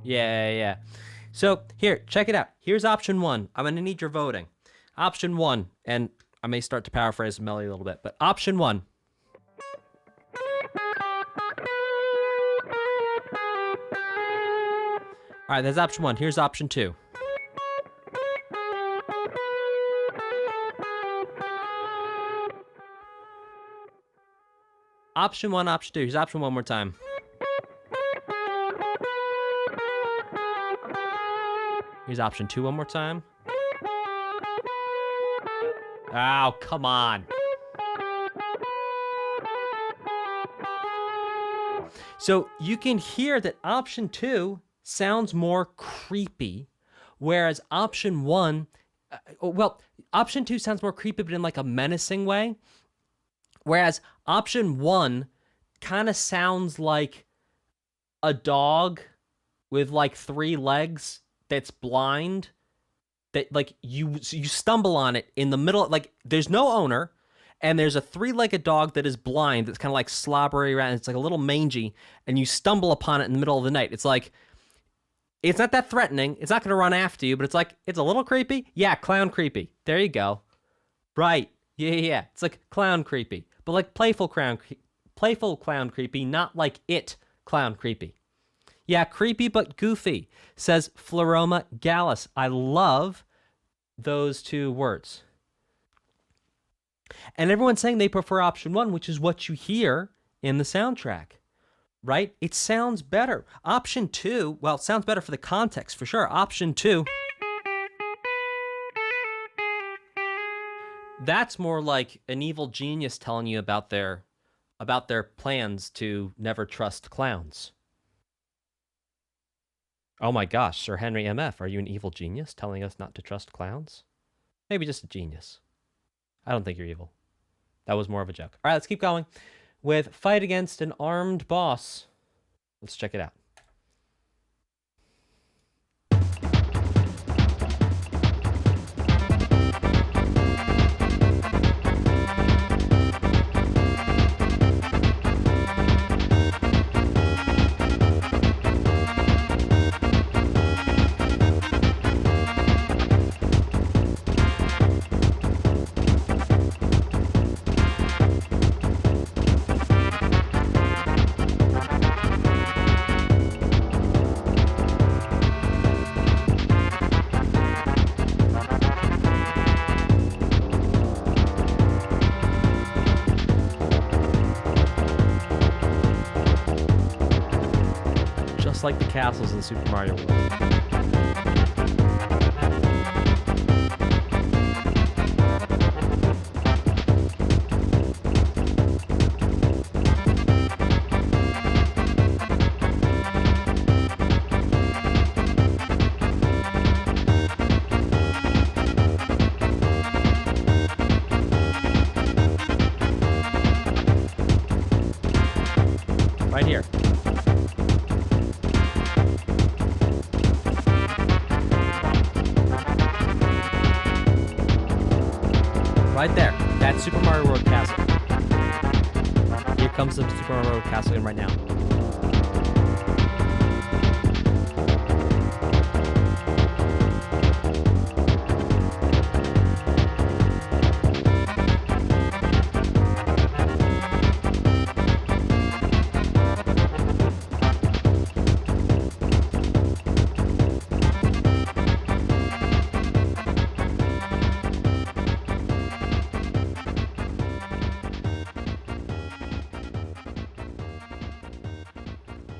Speaker 1: Yeah. So here, check it out. Here's option 1. I'm going to need your voting. Option 1, and I may start to paraphrase the melody a little bit, but option 1. All right, that's option 1. Here's option 2. Option 1, option 2. Here's option 1 one more time. Here's option 2 one more time. Oh, come on. So you can hear that option 2 sounds more creepy, whereas option 1, option 2 sounds more creepy, but in like a menacing way. Whereas option 1 kind of sounds like a dog with like 3 legs that's blind, that like you stumble on it in the middle, like there's no owner, and there's a 3-legged dog that is blind that's kind of like slobbery around. It's like a little mangy, and you stumble upon it in the middle of the night. It's like, it's not that threatening. It's not going to run after you, but it's like, it's a little creepy. Yeah, clown creepy. There you go. Right. Yeah. It's like clown creepy, but like playful clown creepy, not like it clown creepy. Yeah, creepy but goofy, says Fleroma Gallus. I love those 2 words. And everyone's saying they prefer option 1, which is what you hear in the soundtrack, right? It sounds better. Option 2, well, it sounds better for the context, for sure. Option 2, that's more like an evil genius telling you about their plans to never trust clowns. Oh my gosh, Sir Henry MF, are you an evil genius telling us not to trust clowns? Maybe just a genius. I don't think you're evil. That was more of a joke. All right, let's keep going with Fight Against an Armed Boss. Let's check it out. just like the castles in Super Mario World. Right here. Right there. That's Super Mario World Castle. Here comes the Super Mario World Castle right now.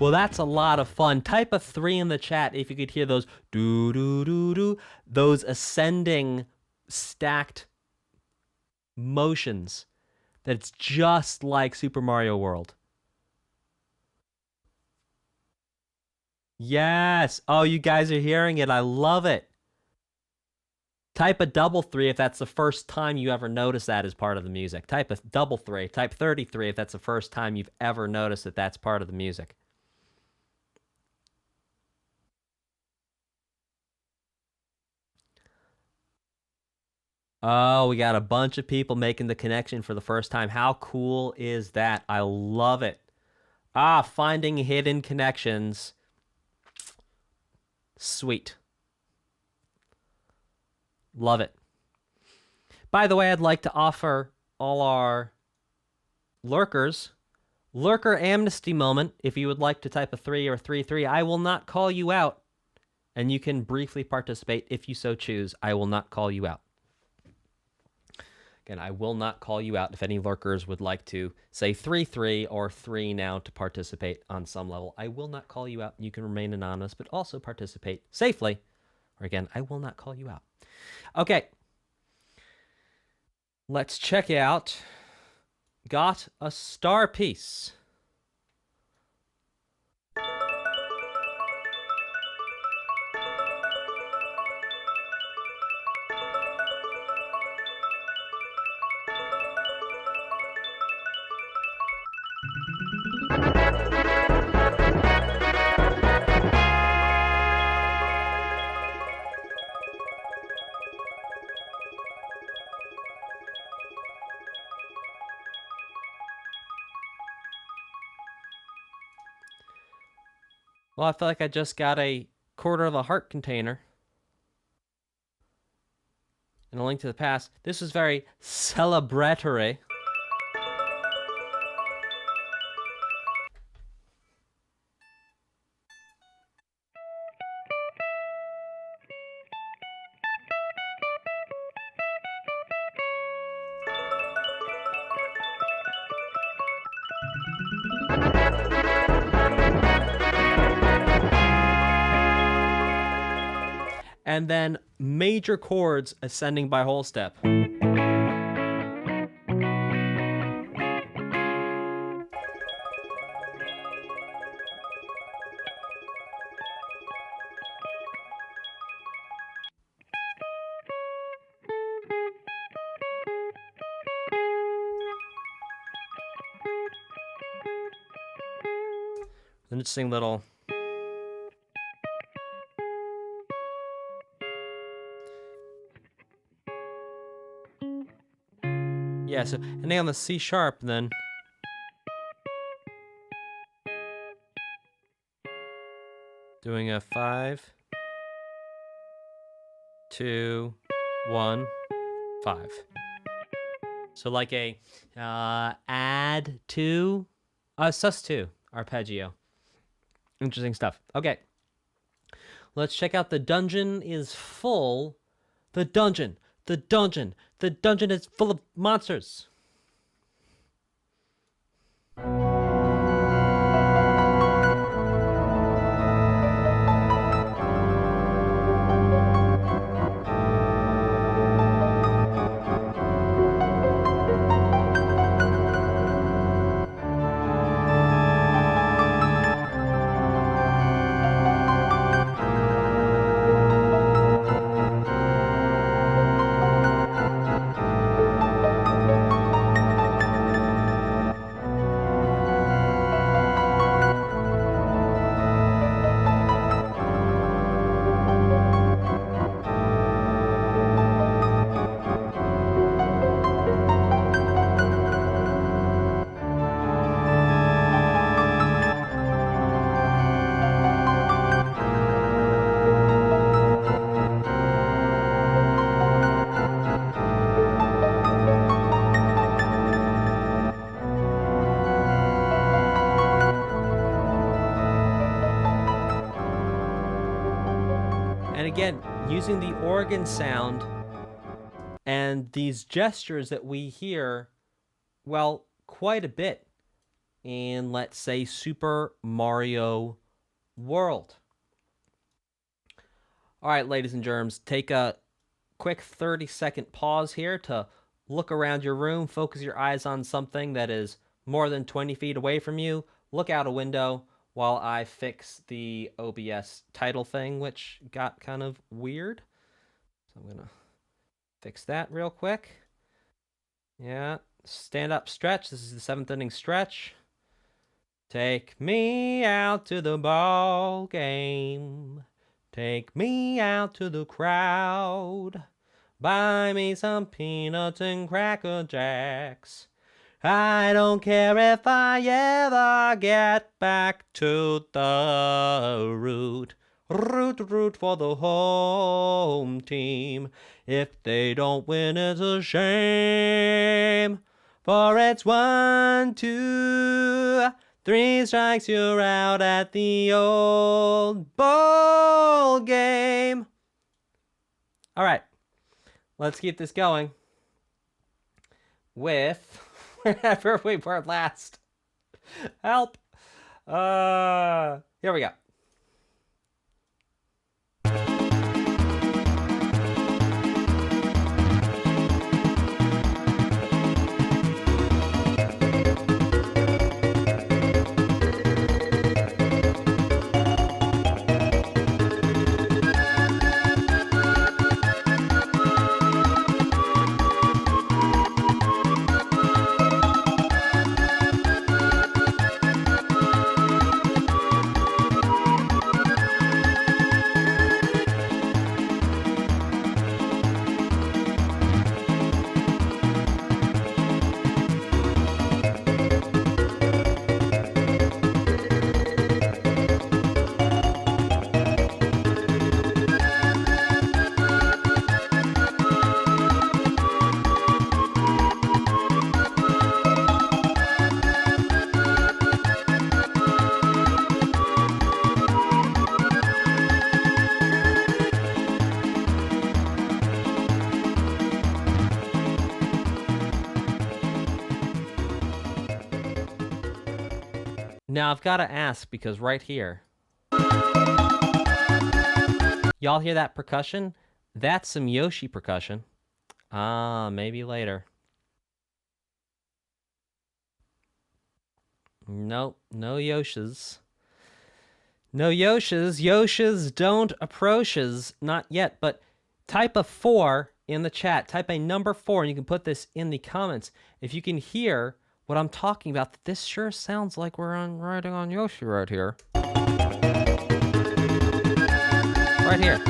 Speaker 1: Well, that's a lot of fun. Type a 3 in the chat if you could hear those do-do-do-do, those ascending stacked motions. That's just like Super Mario World. Yes. Oh, you guys are hearing it. I love it. Type a double 3 if that's the first time you ever noticed that as part of the music. Type a double 3. Type 33 if that's the first time you've ever noticed that that's part of the music. Oh, we got a bunch of people making the connection for the first time. How cool is that? I love it. Ah, finding hidden connections. Sweet. Love it. By the way, I'd like to offer all our lurkers lurker amnesty moment. If you would like to type a 3 or 3-3, I will not call you out. And you can briefly participate if you so choose. I will not call you out. Again, I will not call you out if any lurkers would like to say 3-3 or 3 now to participate on some level. I will not call you out. You can remain anonymous, but also participate safely. Or again, I will not call you out. Okay. Let's check out Got a Star Piece. Well, I feel like I just got a quarter of a heart container. And a link to the past. This was very celebratory. And then major chords ascending by whole step. An interesting little yeah, so ending on the C sharp, then doing a 5, 2, 1, 5. So like a add 2, sus2 arpeggio. Interesting stuff. Okay, let's check out the dungeon is full. The dungeon is full of monsters. again, using the organ sound and these gestures that we hear, well, quite a bit in, let's say, Super Mario World. All right, ladies and germs, take a quick 30-second pause here to look around your room, focus your eyes on something that is more than 20 feet away from you, look out a window while I fix the OBS title thing, which got kind of weird. So I'm going to fix that real quick. Yeah, stand up stretch. This is the 7th inning stretch. Take me out to the ball game. Take me out to the crowd. Buy me some peanuts and Cracker Jacks. I don't care if I ever get back to the root. Root for the home team. If they don't win, it's a shame. For it's 1, 2, 3 strikes, you're out at the old ball game. All right, let's keep this going with wherever we were last. Help. Here we go. Now, I've got to ask, because right here, y'all hear that percussion? That's some Yoshi percussion. Maybe later. Nope, no Yoshis. No Yoshis. Yoshis don't approaches. Not yet, but type a 4 in the chat. Type a number 4, and you can put this in the comments. If you can hear what I'm talking about, this sure sounds like we're riding on Yoshi right here. Right here.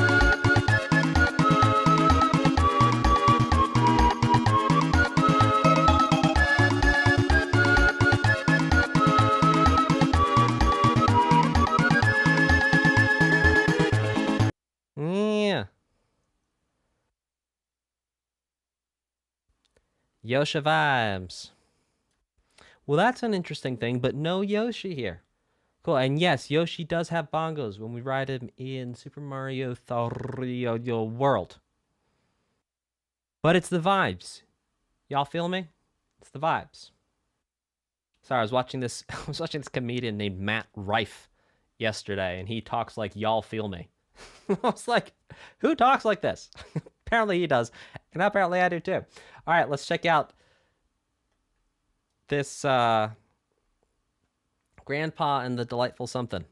Speaker 1: Yeah. Yoshi vibes. Well, that's an interesting thing, but no Yoshi here. Cool, and yes, Yoshi does have bongos when we ride him in Super Mario 3D World. But it's the vibes. Y'all feel me? It's the vibes. Sorry, I was watching this comedian named Matt Rife yesterday, and he talks like y'all feel me. I was like, who talks like this? Apparently he does, and apparently I do too. All right, let's check out this Grandpa and the Delightful Something.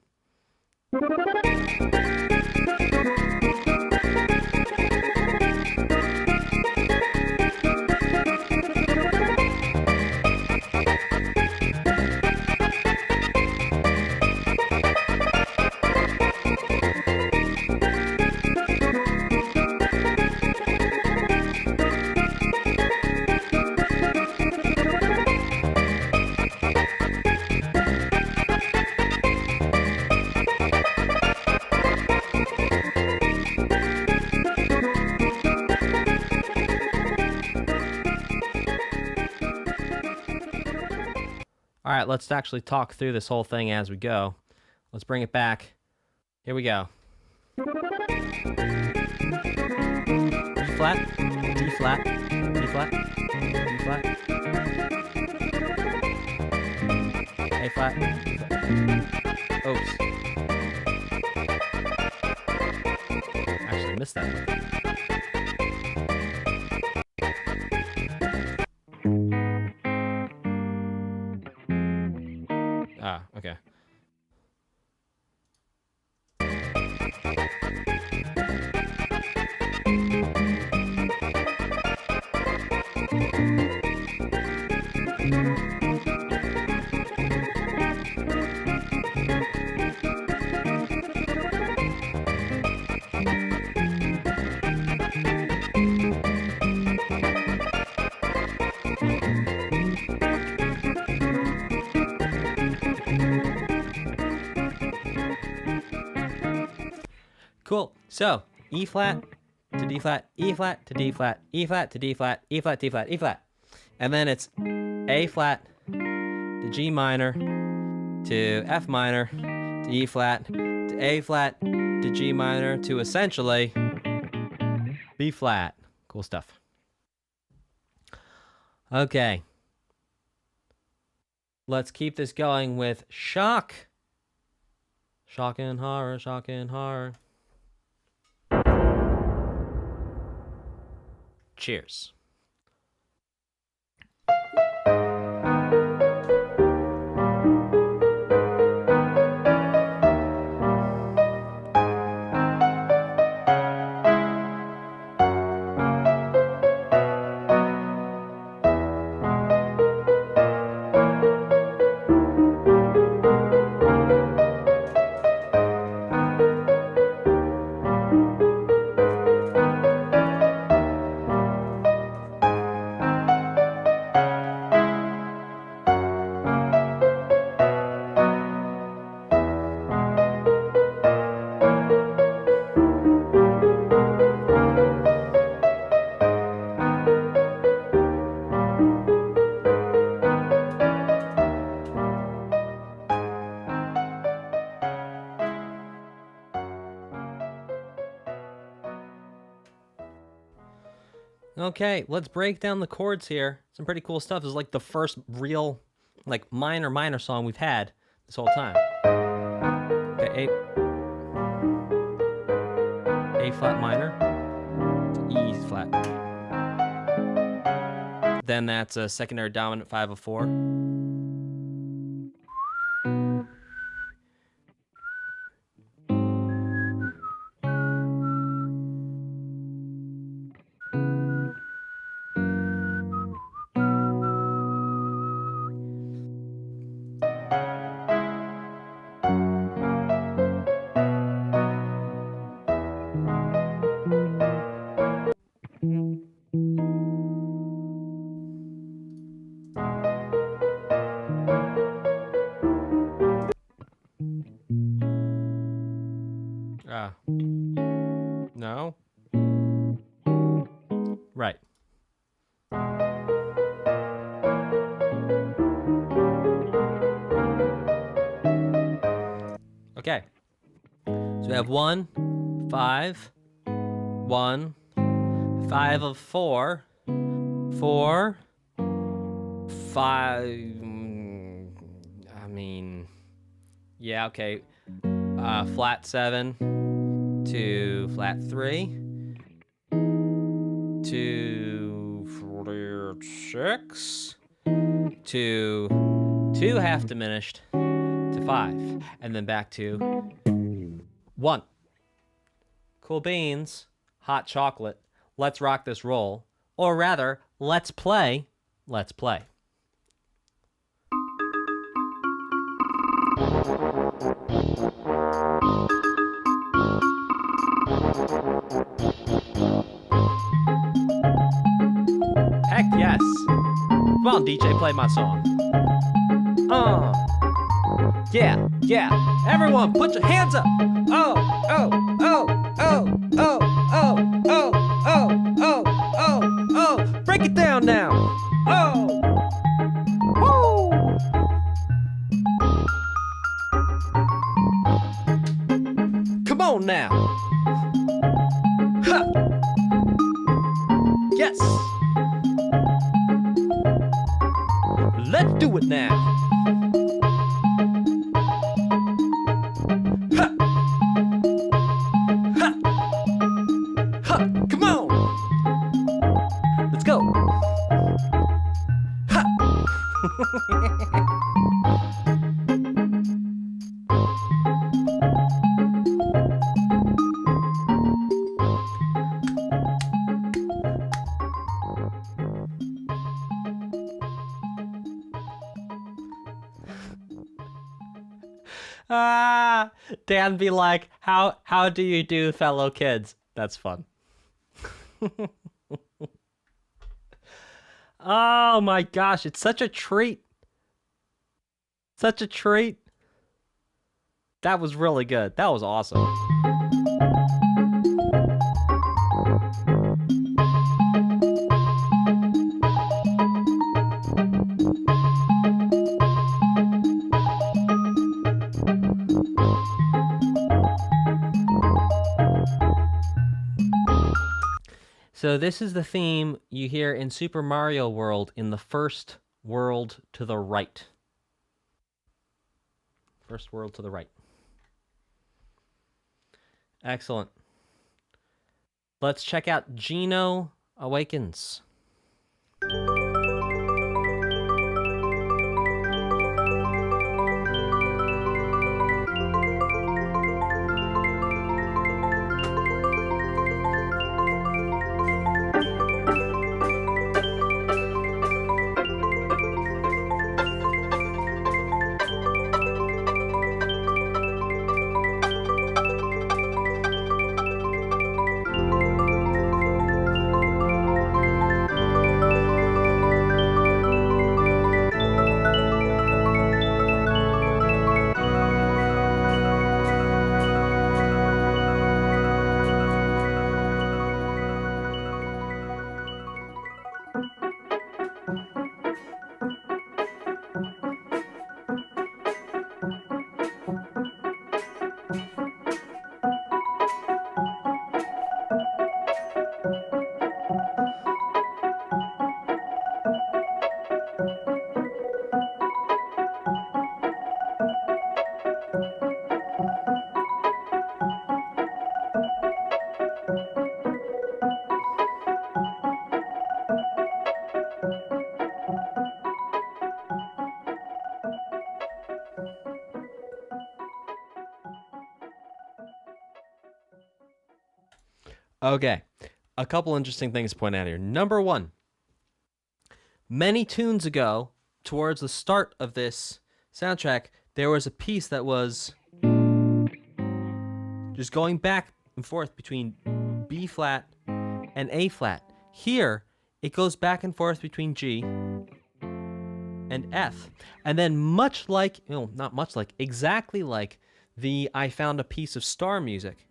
Speaker 1: All right, let's actually talk through this whole thing as we go. Let's bring it back. Here we go. E flat, D flat, D flat, D flat, A flat, oops. Actually missed that one. Ah, okay. Cool. So E flat to D flat, E flat to D flat, E flat to D flat, E flat, D flat, E flat. And then it's A flat to G minor to F minor to E flat to A flat to G minor to essentially B flat. Cool stuff. Okay. Let's keep this going with shock. Shock and horror, shock and horror. Cheers. Okay, let's break down the chords here. Some pretty cool stuff. This is like the first real, like, minor song we've had this whole time. Okay, A flat minor to E flat. Then that's a secondary dominant 5 of 4. No? Right. Okay. So we have 1, 5, 1, 5 of 4, 4, 5. I mean, yeah, okay. Flat 7 to flat 3 to 6 to 2 half diminished to 5, and then back to 1. Cool beans, hot chocolate. Let's rock this roll, or rather, let's play. Let's play. Heck yes. Come on, DJ, play my song. Yeah, yeah. Everyone, put your hands up. Oh, oh, oh, oh, oh, oh, oh, oh, oh, oh, oh. Break it down now. Oh. Woo. Come on now. Yes! Let's do it now! Ha! Ha! Ha! Come on! Let's go! Ha! Dan be like, how do you do, fellow kids? That's fun. Oh my gosh, it's such a treat. Such a treat. That was really good. That was awesome. So this is the theme you hear in Super Mario World in the first world to the right. First world to the right. Excellent. Let's check out Geno Awakens. Okay, a couple interesting things to point out here. Number one, many tunes ago, towards the start of this soundtrack, there was a piece that was just going back and forth between B flat and A flat. Here, it goes back and forth between G and F. And then much like, not much like, exactly like the I Found a Piece of Star music,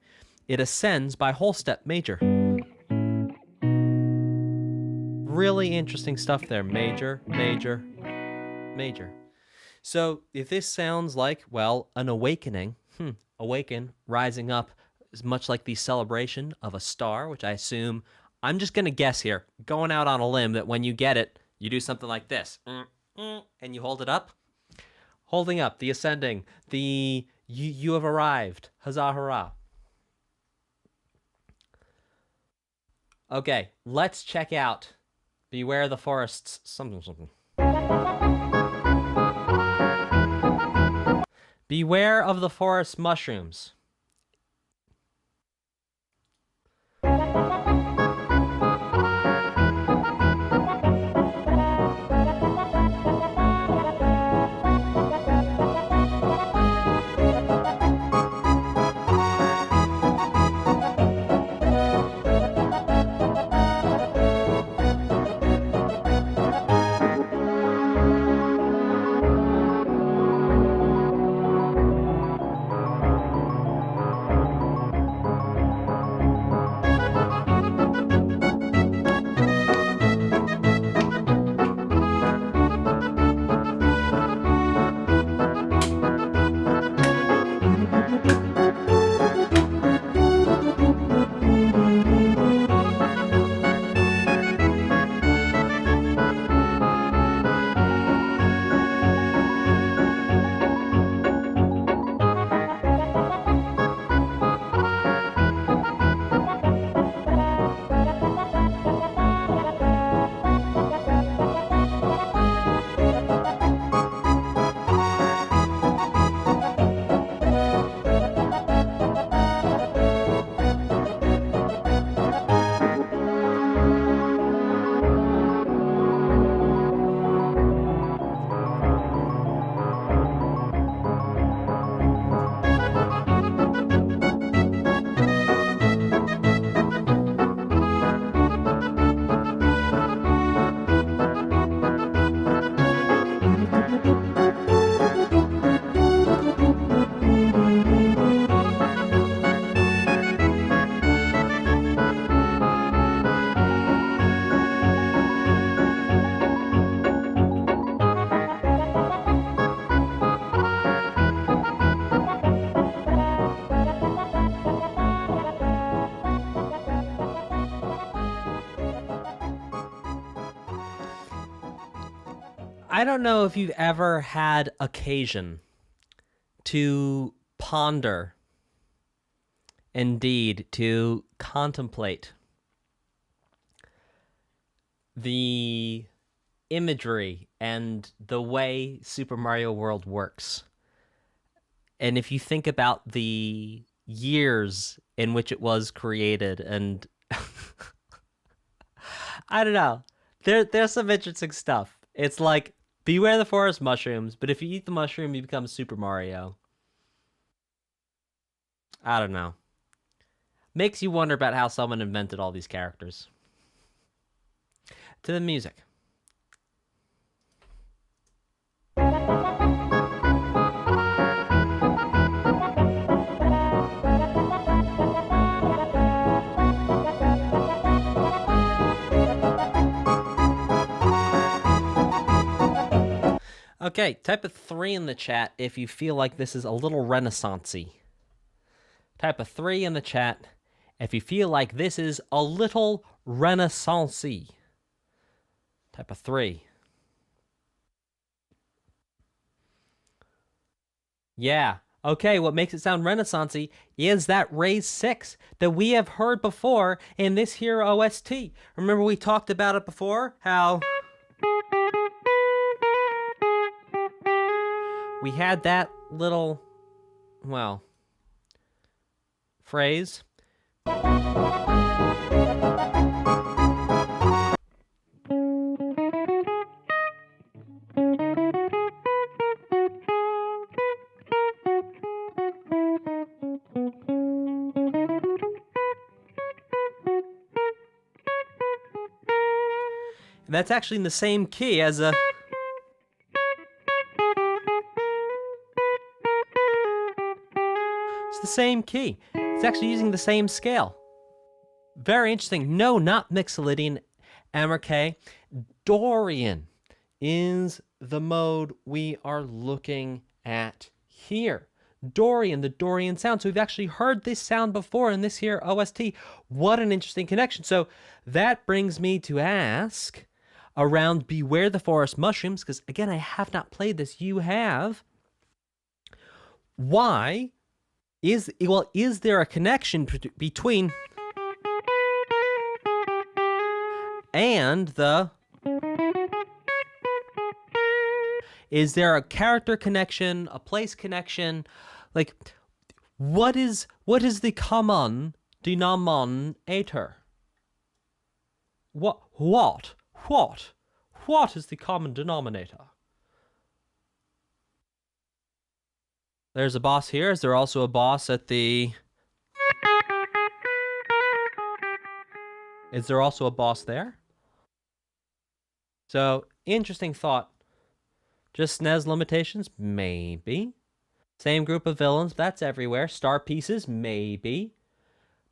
Speaker 1: it ascends by whole step major. Really interesting stuff there. Major, major, major. So if this sounds like, well, an awakening, awaken, rising up, is much like the celebration of a star, which I assume, I'm just going to guess here, going out on a limb, that when you get it, you do something like this. And you hold it up. Holding up, the ascending, the you have arrived. Huzzah, hurrah. Okay, let's check out Beware the Forest's something. Beware of the forest mushrooms. I don't know if you've ever had occasion to ponder, indeed, to contemplate the imagery and the way Super Mario World works. And if you think about the years in which it was created, and I don't know, there's some interesting stuff. It's like, beware the forest mushrooms, but if you eat the mushroom, you become Super Mario. I don't know. Makes you wonder about how someone invented all these characters. To the music. Okay, type a 3 in the chat if you feel like this is a little Renaissance-y. Type a 3 in the chat if you feel like this is a little Renaissance-y. Type a 3. Yeah. Okay, what makes it sound Renaissance-y is that raise 6 that we have heard before in this here OST. Remember we talked about it before? How we had that little, well, phrase. And that's actually in the same key as a... It's the same key. It's actually using the same scale. Very interesting. No, not Mixolydian, MRK. Dorian is the mode we are looking at here. Dorian, the Dorian sound. So we've actually heard this sound before in this here OST. What an interesting connection. So that brings me to ask around Beware the Forest Mushrooms, because again, I have not played this. You have. Why is there a connection between and the... Is there a character connection, a place connection? Like, what is the common denominator? What is the common denominator? There's a boss here. Is there also a boss at the... Is there also a boss there? So, interesting thought. Just SNES limitations? Maybe. Same group of villains, that's everywhere. Star pieces? Maybe.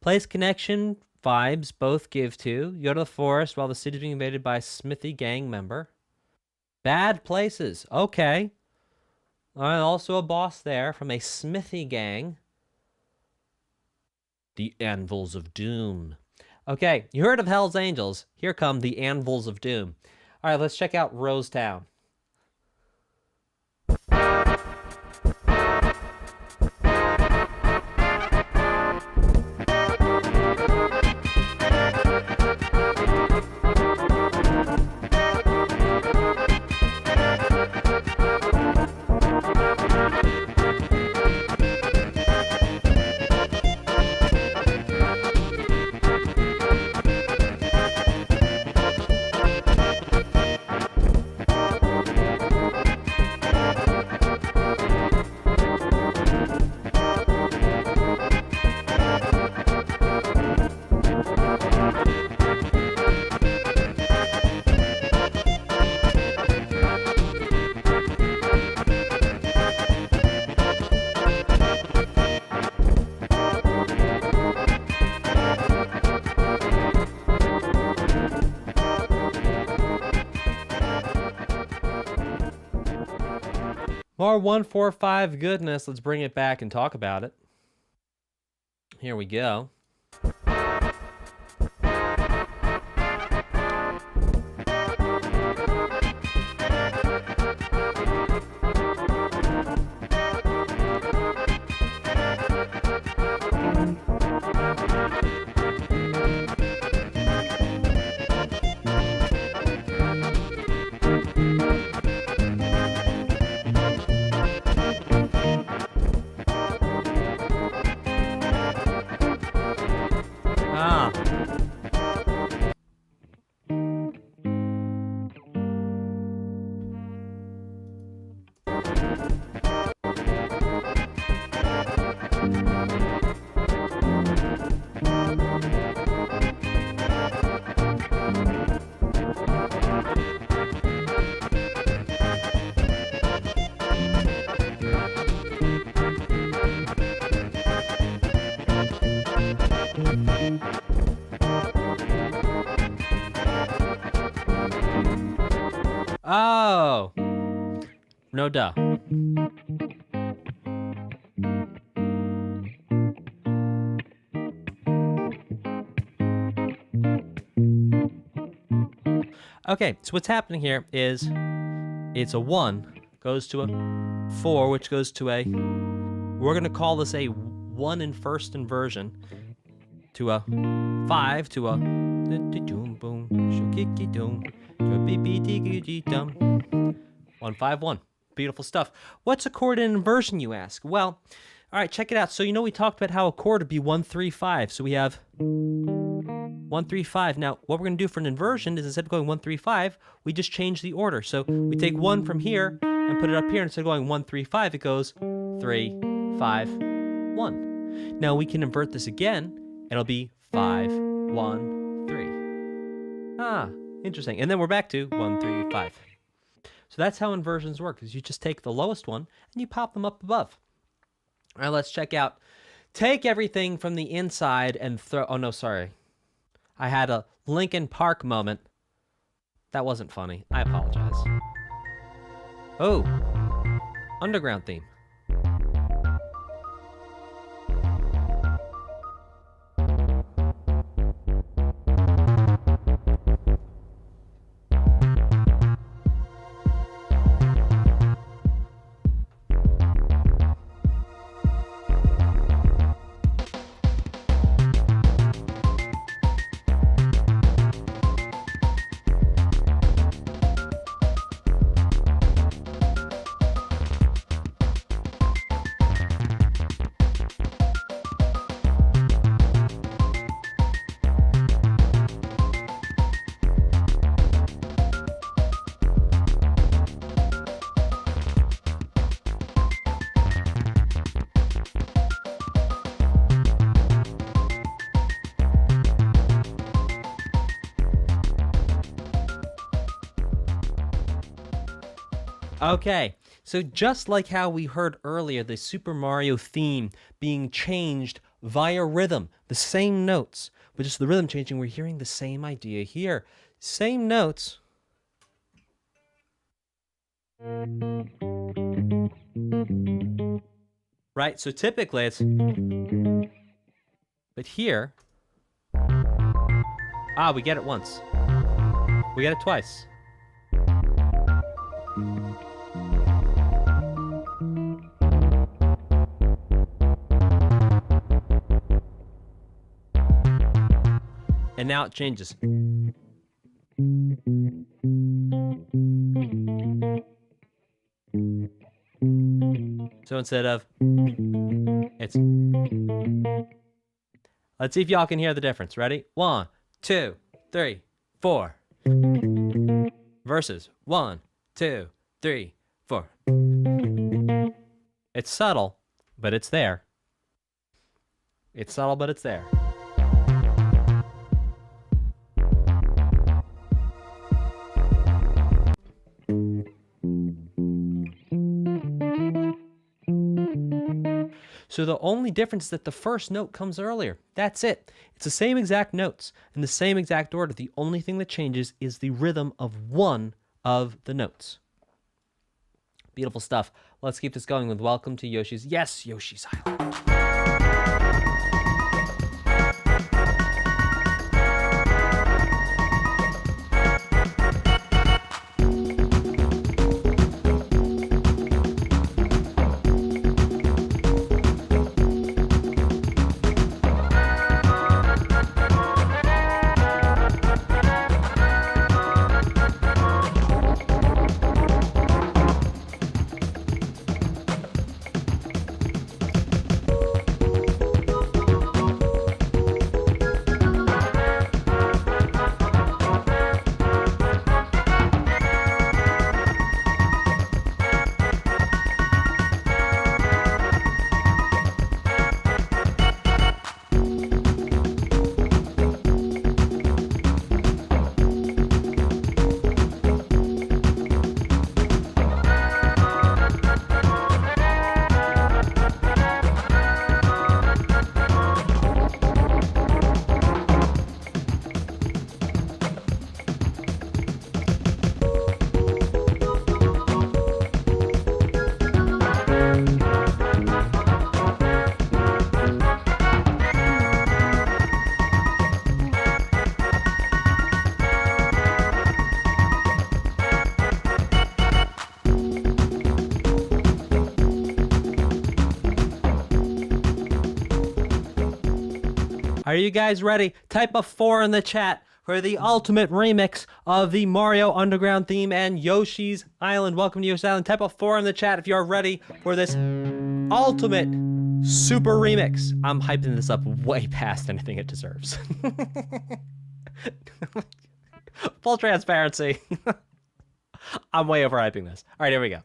Speaker 1: Place connection vibes both give to. You go to the forest while the city is being invaded by a Smithy gang member. Bad places. Okay. Also a boss there from a Smithy gang. The Anvils of Doom. Okay, you heard of Hell's Angels. Here come the Anvils of Doom. All right, let's check out Rose Town. More 145 goodness. Let's bring it back and talk about it. Here we go. Oh. No duh. Okay, so what's happening here is it's a 1 goes to a 4, which goes to a, we're going to call this a 1 in first inversion, to a 5, to a 1 5 1. Beautiful stuff. What's a chord in inversion, you ask? Well, all right, check it out. So you know we talked about how a chord would be 1 3 5. So we have 1 3 5. Now what we're going to do for an inversion is instead of going 1 3 5, we just change the order. So we take 1 from here and put it up here. Instead of going 1 3 5, it goes 3 5 1. Now we can invert this again. It'll be 5 1 3. Ah, interesting. And then we're back to 1 3 5. So that's how inversions work, is you just take the lowest one and you pop them up above. All right, let's check out. Take everything from the inside and throw... Oh, no, sorry. I had a Linkin Park moment. That wasn't funny. I apologize. Oh, underground theme. Okay, so just like how we heard earlier, the Super Mario theme being changed via rhythm, the same notes, but just the rhythm changing, we're hearing the same idea here. Same notes. Right, so typically it's... But here... Ah, we get it once. We get it twice. And now it changes. So instead of, it's... Let's see if y'all can hear the difference. Ready? 1, 2, 3, 4. Versus 1, 2, 3, 4. It's subtle, but it's there. It's subtle, but it's there. So the only difference is that the first note comes earlier. That's it. It's the same exact notes in the same exact order. The only thing that changes is the rhythm of one of the notes. Beautiful stuff. Let's keep this going with Welcome to Yoshi's. Yes, Yoshi's Island. you guys ready? Type a 4 in the chat for the ultimate remix of the Mario Underground theme and Yoshi's Island. Welcome to Yoshi's Island. Type a 4 in the chat if you are ready for this ultimate super remix. I'm hyping this up way past anything it deserves. Full transparency. I'm way overhyping this. All right, here we go.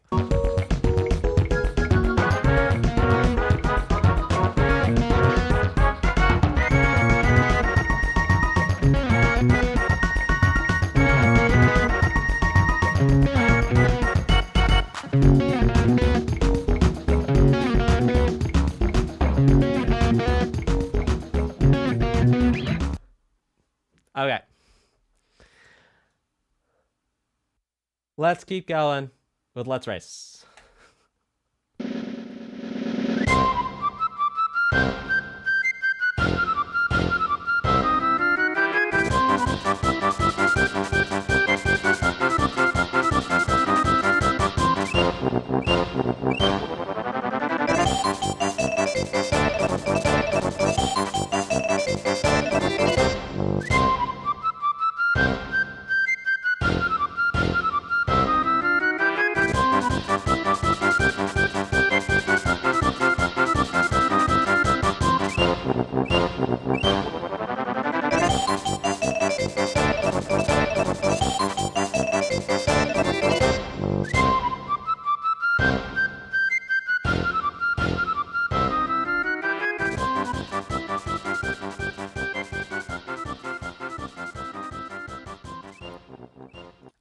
Speaker 1: Okay. Let's keep going with Let's Race.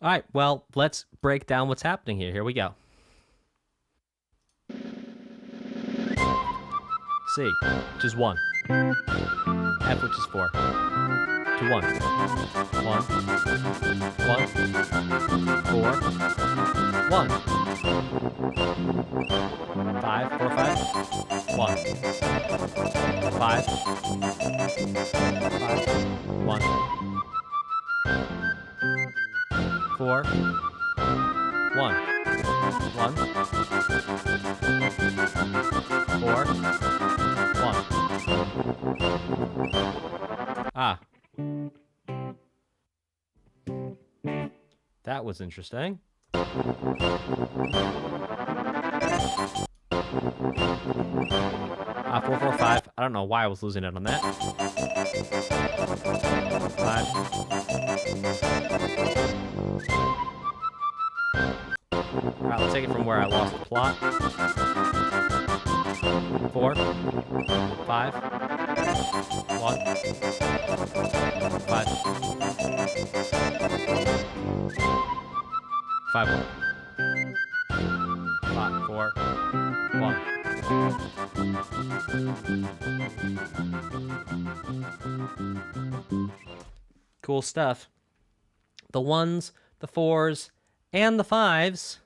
Speaker 1: All right, well, let's break down what's happening here. Here we go. C, which is 1. F, which is 4. To 1. 1. 1. 4. 1. 5. 4, 5. 1. 5. 5. 1. 4. 1. 1. 4. 1. Ah. That was interesting. 4, 4, 5. I don't know why I was losing it on that. 5. Alright, let's take it from where I lost the plot. 4. 5. 1. 5. 5. 1. 5. 4. 1. Cool stuff. The 1s, the 4s, and the 5s.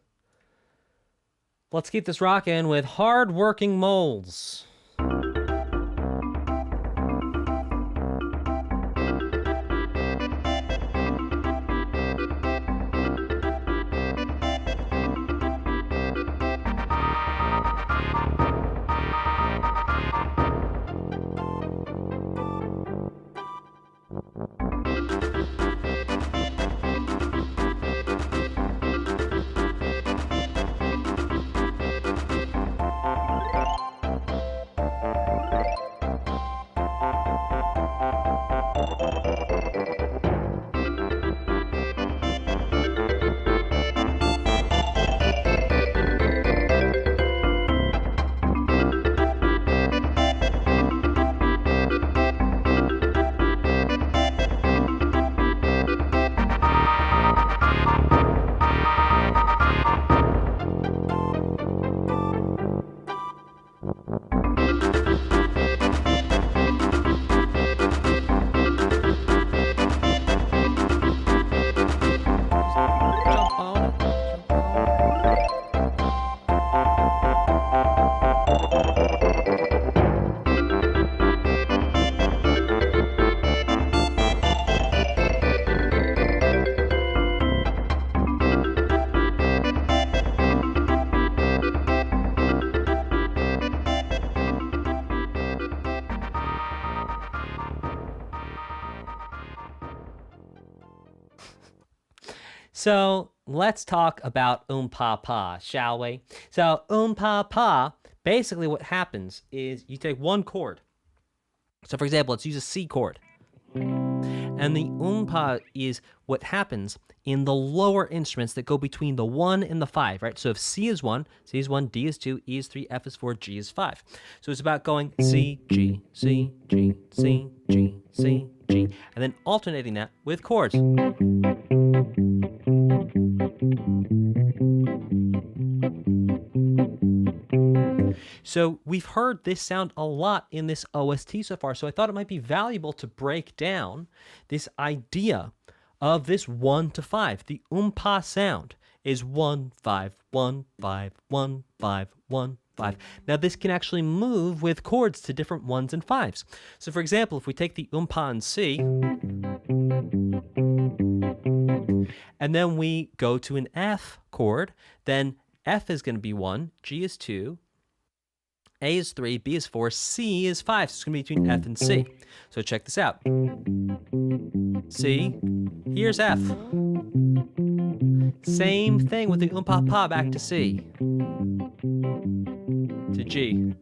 Speaker 1: Let's keep this rocking with hard-working moles. So let's talk about pa pa, shall we? So pa pa, basically what happens is you take one chord. So for example, let's use a C chord. And the pa is what happens in the lower instruments that go between the 1 and the 5, right? So if C is 1, D is 2, E is 3, F is 4, G is 5. So it's about going C, G, C, G, C, G, C, G, and then alternating that with chords. So we've heard this sound a lot in this OST so far, so I thought it might be valuable to break down this idea of this 1 to 5. The pa sound is 1, 5, 1, 5, 1, 5, 1, 5. Now this can actually move with chords to different 1s and 5s. So for example, if we take the pa in C, and then we go to an F chord, then F is going to be 1, G is 2, A is 3, B is 4, C is 5. So it's going to be between F and C. So check this out. C, here's F. Same thing with the pa pa back to C. To G.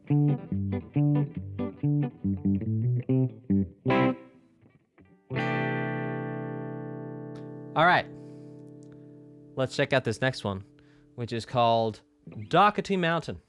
Speaker 1: All right. Let's check out this next one, which is called Docaty Mountain.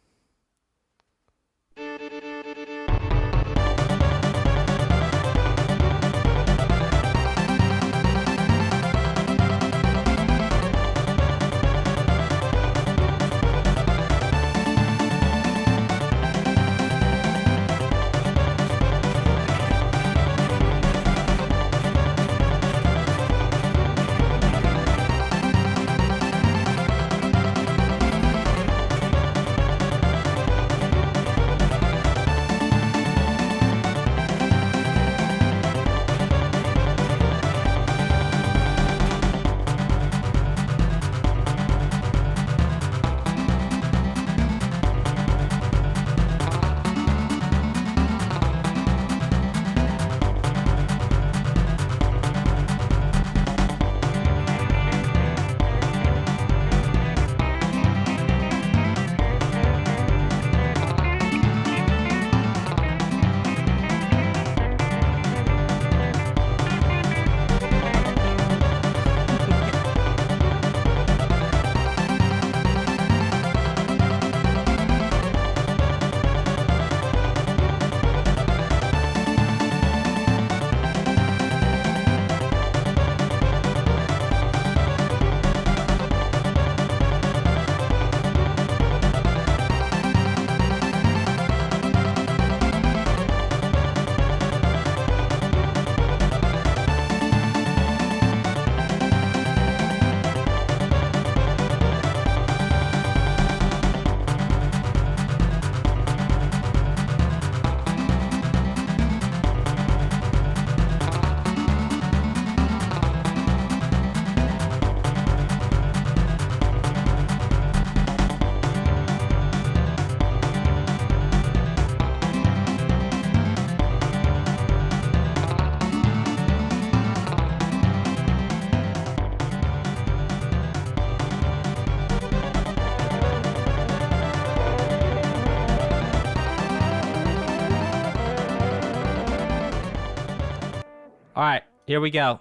Speaker 1: All right, here we go.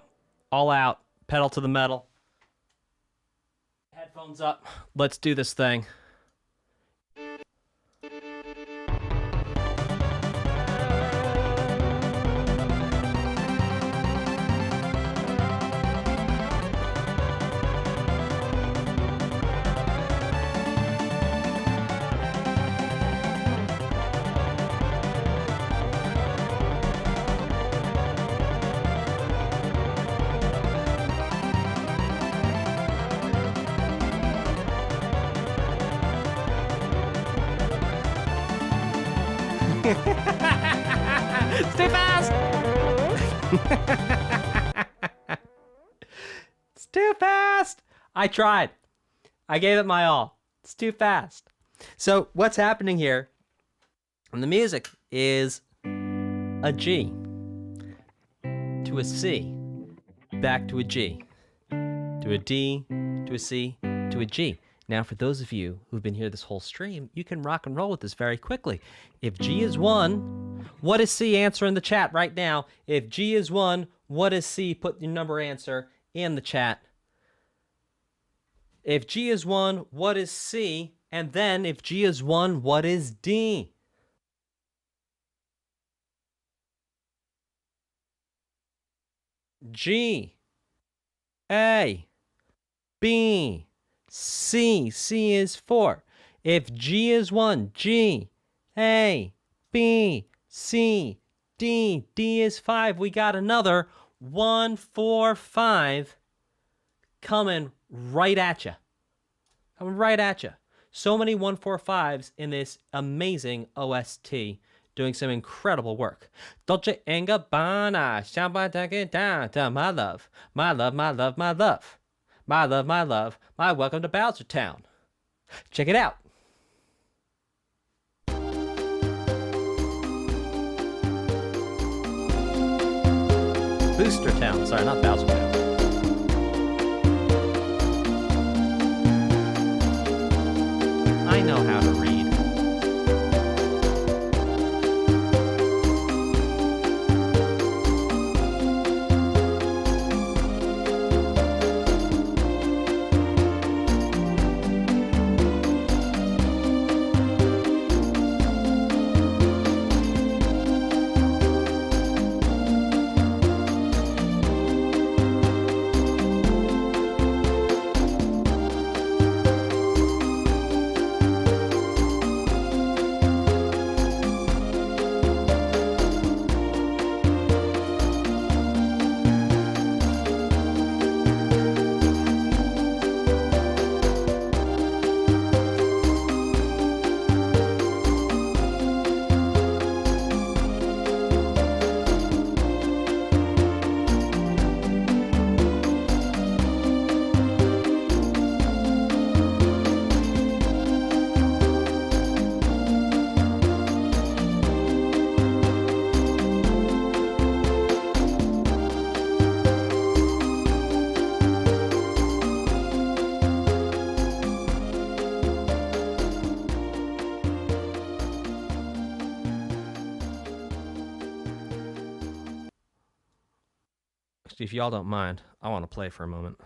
Speaker 1: All out, pedal to the metal. Headphones up. Let's do this thing. It's too fast! It's too fast! I tried. I gave it my all. It's too fast. So what's happening here in the music is a G to a C, back to a G, to to a D, to a C, to a G. Now, for those of you who've been here this whole stream, you can rock and roll with this very quickly. If G is 1, what is C? Answer in the chat right now. If G is 1, what is C? Put your number answer in the chat. If G is 1, what is C? And then if G is 1, what is D? G, A, B, C. C is 4. If G is 1, G, A, B, C, D. D is 5. We got another 1, 4, 5 coming right at you. Coming right at you. So many 1, 4, 5s in this amazing OST. Doing some incredible work. Dolce and Gabbana, Shamba take it down to my love, my love, my love, my love, my love, my love, my welcome to Bowser Town. Check it out. Booster Town, sorry, not Bowser Town. I know how to read. If y'all don't mind, I want to play for a moment.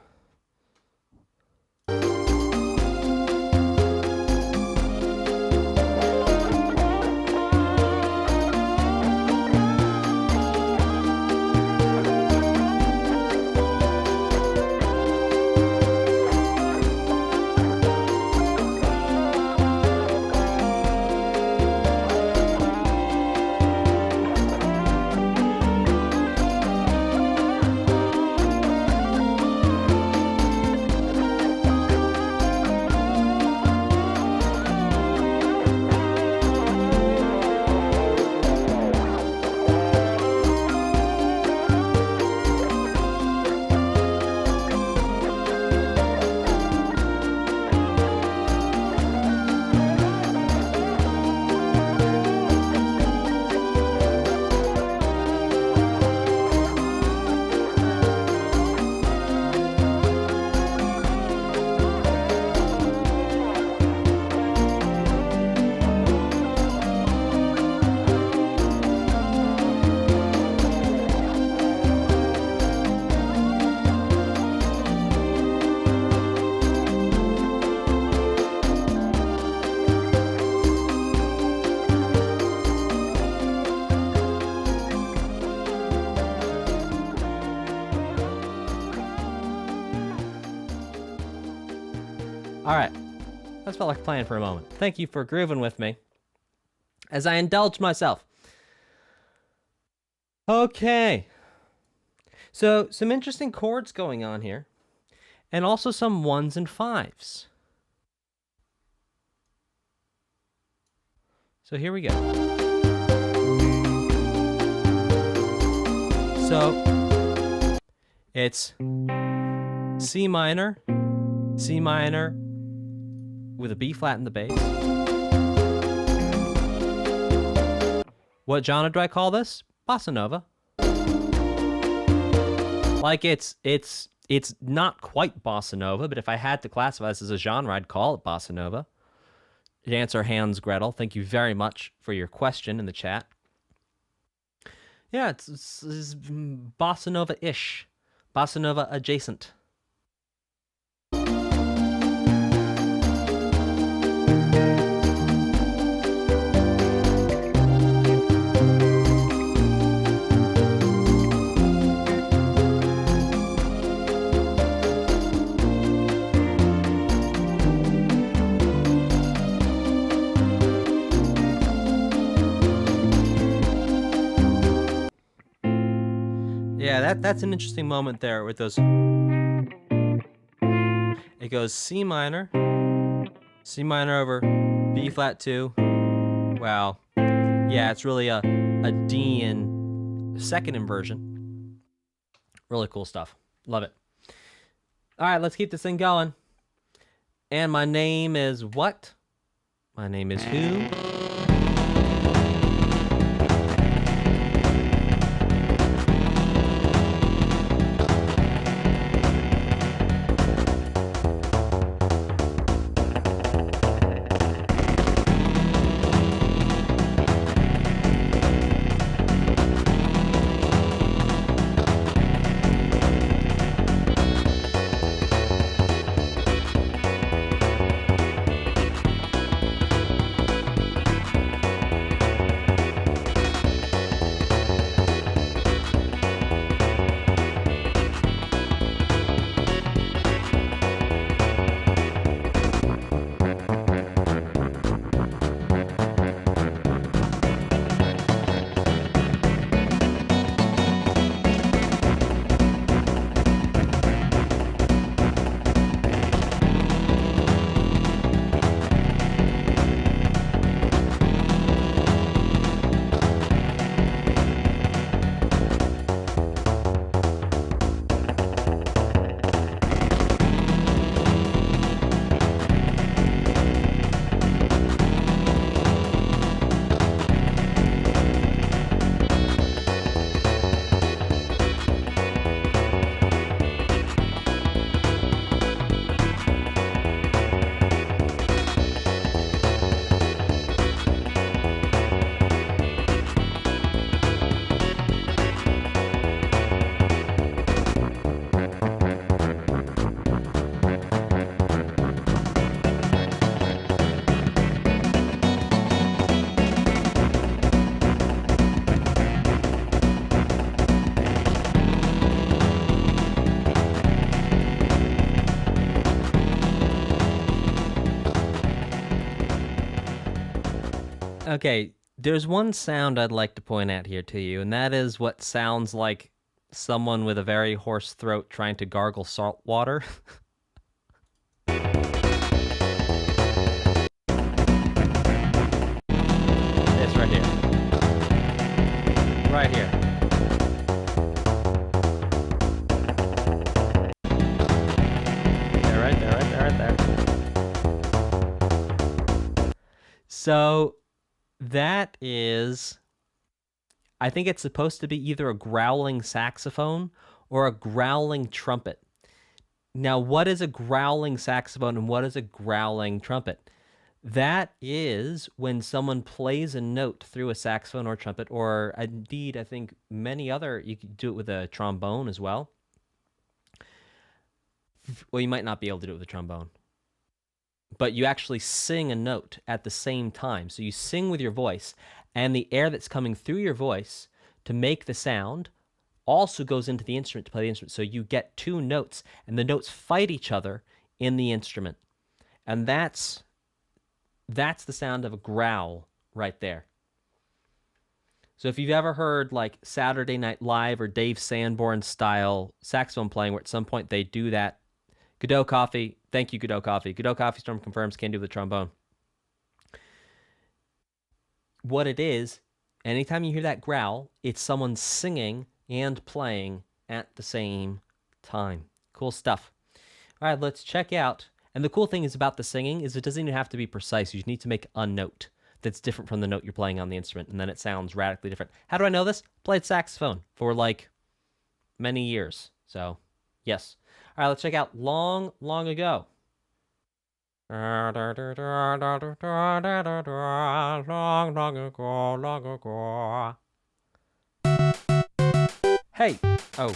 Speaker 1: All right, that felt like playing for a moment. Thank you for grooving with me as I indulge myself. Okay, so some interesting chords going on here, and also some 1s and 5s. So here we go. So it's C minor, C minor, with a B flat in the bass. What genre do I call this? Bossa Nova. Like it's It's not quite bossa nova, but if I had to classify this as a genre, I'd call it bossa nova. To answer Hans Gretel, thank you very much for your question in the chat. Yeah, it's bossa nova-ish, bossa nova adjacent. Yeah, that's an interesting moment there with those. It goes C minor over B flat 2. Wow. Yeah, it's really a D in second inversion. Really cool stuff. Love it. All right, let's keep this thing going. And my name is what? My name is who? Okay, there's one sound I'd like to point out here to you, and that is what sounds like someone with a very hoarse throat trying to gargle salt water. This right here. Right here. There, right there, right there, right there. So that is, I think it's supposed to be either a growling saxophone or a growling trumpet. Now, what is a growling saxophone and what is a growling trumpet? That is when someone plays a note through a saxophone or trumpet, or indeed, I think many other, you could do it with a trombone as well. Well, you might not be able to do it with a trombone. But you actually sing a note at the same time. So you sing with your voice, and the air that's coming through your voice to make the sound also goes into the instrument to play the instrument. So you get two notes, and the notes fight each other in the instrument. And that's the sound of a growl right there. So if you've ever heard like Saturday Night Live or Dave Sanborn style saxophone playing, where at some point they do that, Godot Coffee, thank you, Godot Coffee. Godot Coffee Storm confirms can do the trombone. What it is, anytime you hear that growl, it's someone singing and playing at the same time. Cool stuff. All right, let's check out. And the cool thing is about the singing is it doesn't even have to be precise. You just need to make a note that's different from the note you're playing on the instrument, and then it sounds radically different. How do I know this? Played saxophone for like many years. So, Yes. All right, let's check out Long, Long Ago. Long, long ago, long ago. Hey. Oh.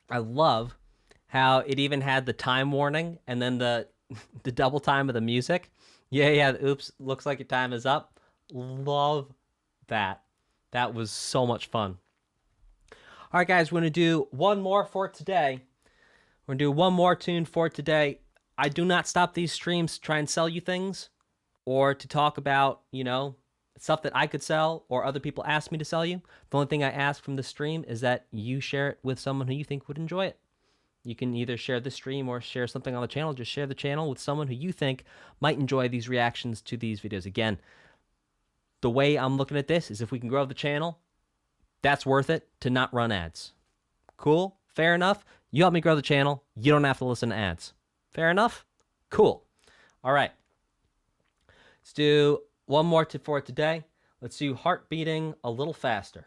Speaker 1: I love how it even had the time warning and then the double time of the music. Yeah, oops, looks like your time is up. Love that. That was so much fun. All right, guys, we're going to do one more for today. We're going to do one more tune for today. I do not stop these streams to try and sell you things or to talk about, stuff that I could sell or other people ask me to sell you. The only thing I ask from the stream is that you share it with someone who you think would enjoy it. You can either share the stream or share something on the channel. Just share the channel with someone who you think might enjoy these reactions to these videos. Again, the way I'm looking at this is if we can grow the channel, that's worth it to not run ads. Cool? Fair enough? You help me grow the channel. You don't have to listen to ads. Fair enough? Cool. All right. Let's do one more for today. Let's do Heart Beating a Little Faster.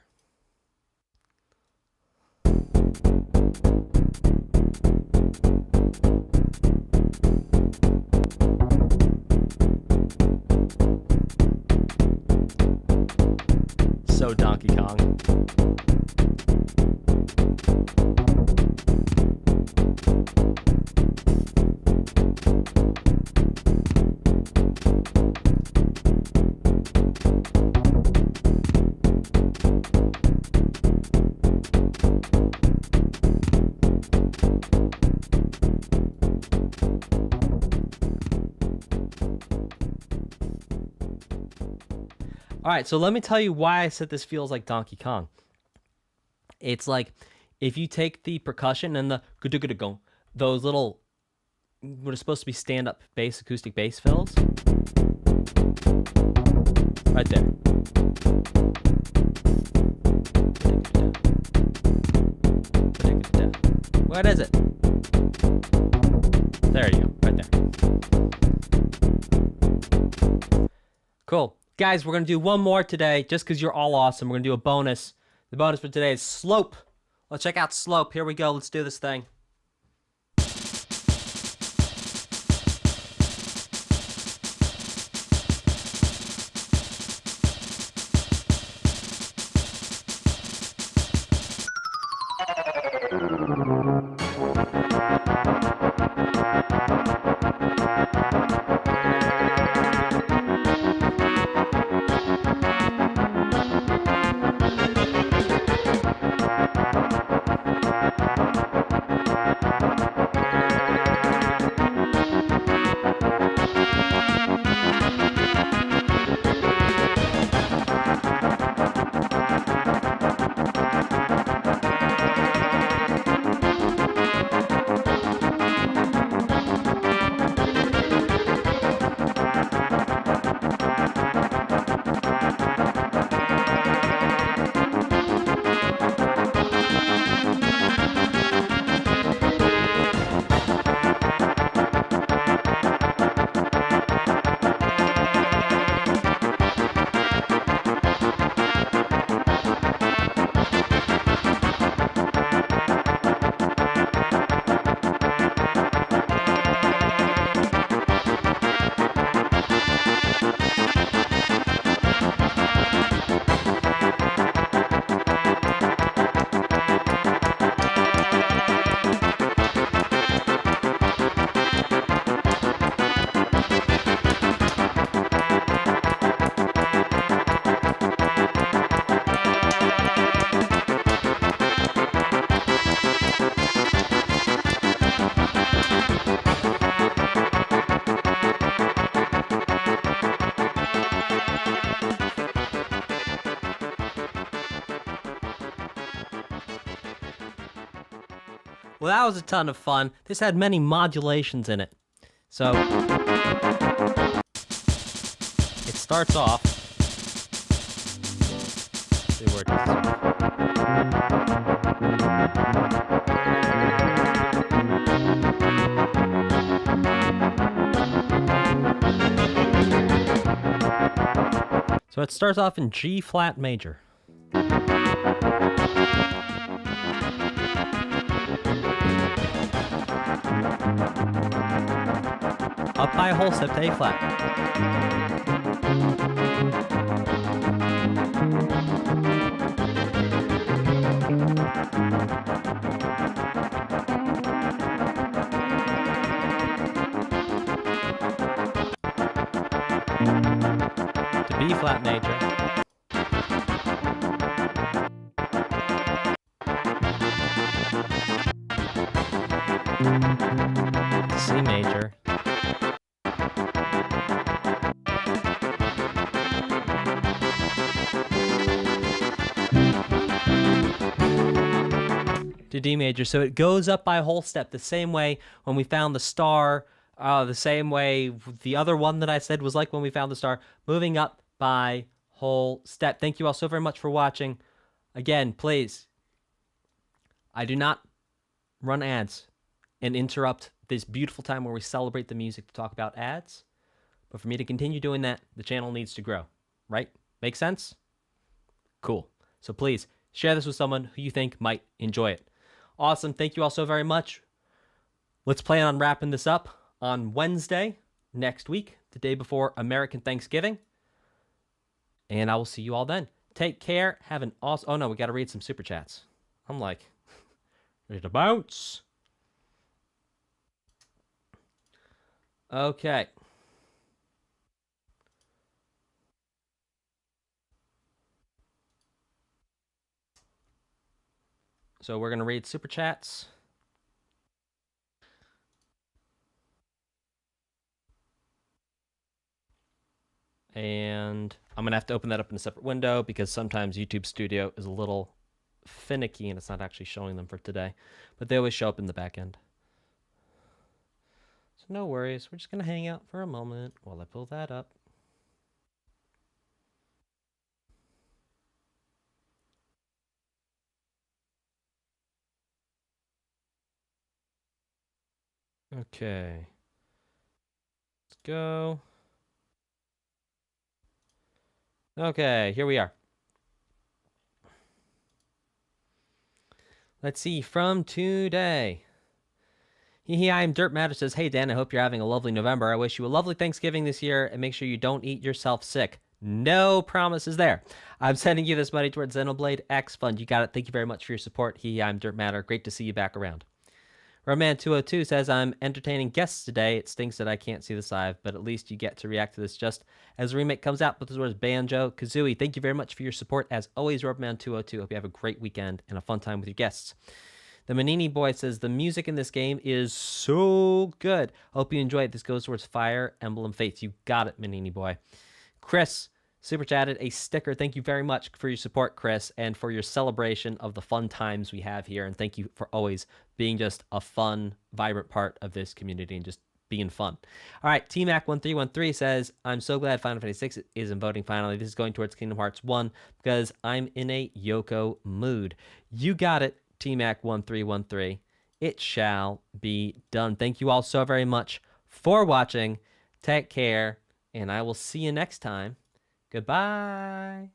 Speaker 1: So Donkey Kong. All right, so let me tell you why I said this feels like Donkey Kong. It's like if you take the percussion and the go, those little, what are supposed to be stand-up bass, acoustic bass fills, right there. What is it? There you go, right there. Cool. Guys, we're going to do one more today, just because you're all awesome. We're going to do a bonus. The bonus for today is Slope. Let's check out Slope. Here we go. Let's do this thing. Well, that was a ton of fun. This had many modulations in it. So, it starts off. Let's see where it is. So it starts off in G flat major. Up by a whole step to A flat. To B flat major. To C major. To D major. So it goes up by a whole step the same way when we found the star, the same way the other one that I said was like when we found the star, moving up by whole step. Thank you all so very much for watching. Again, please, I do not run ads and interrupt this beautiful time where we celebrate the music to talk about ads. But for me to continue doing that, the channel needs to grow, right? Make sense? Cool. So please share this with someone who you think might enjoy it. Awesome. Thank you all so very much. Let's plan on wrapping this up on Wednesday next week, the day before American Thanksgiving. And I will see you all then. Take care. Have an awesome... Oh, no, we got to read some super chats. I'm like, ready to bounce. Okay. So we're going to read super chats. And I'm going to have to open that up in a separate window because sometimes YouTube Studio is a little finicky and it's not actually showing them for today. But they always show up in the back end. So no worries. We're just going to hang out for a moment while I pull that up. Okay. Let's go. Okay, here we are. Let's see, from today. I'm Dirt Matter says, hey Dan, I hope you're having a lovely November. I wish you a lovely Thanksgiving this year and make sure you don't eat yourself sick. No promises there. I'm sending you this money towards Xenoblade X Fund. You got it. Thank you very much for your support. I'm Dirt Matter. Great to see you back around. Roman202 says, I'm entertaining guests today. It stinks that I can't see the side, but at least you get to react to this just as the remake comes out. But this was Banjo-Kazooie. Thank you very much for your support. As always, Roman202. Hope you have a great weekend and a fun time with your guests. The Manini Boy says, the music in this game is so good. Hope you enjoy it. This goes towards Fire Emblem Fates. You got it, Manini Boy. Chris super chatted a sticker. Thank you very much for your support, Chris, and for your celebration of the fun times we have here. And thank you for always being just a fun, vibrant part of this community and just being fun. All right, TMAC1313 says, I'm so glad Final Fantasy VI is in voting finally. This is going towards Kingdom Hearts 1 because I'm in a Yoko mood. You got it, TMAC1313. It shall be done. Thank you all so very much for watching. Take care, and I will see you next time. Goodbye.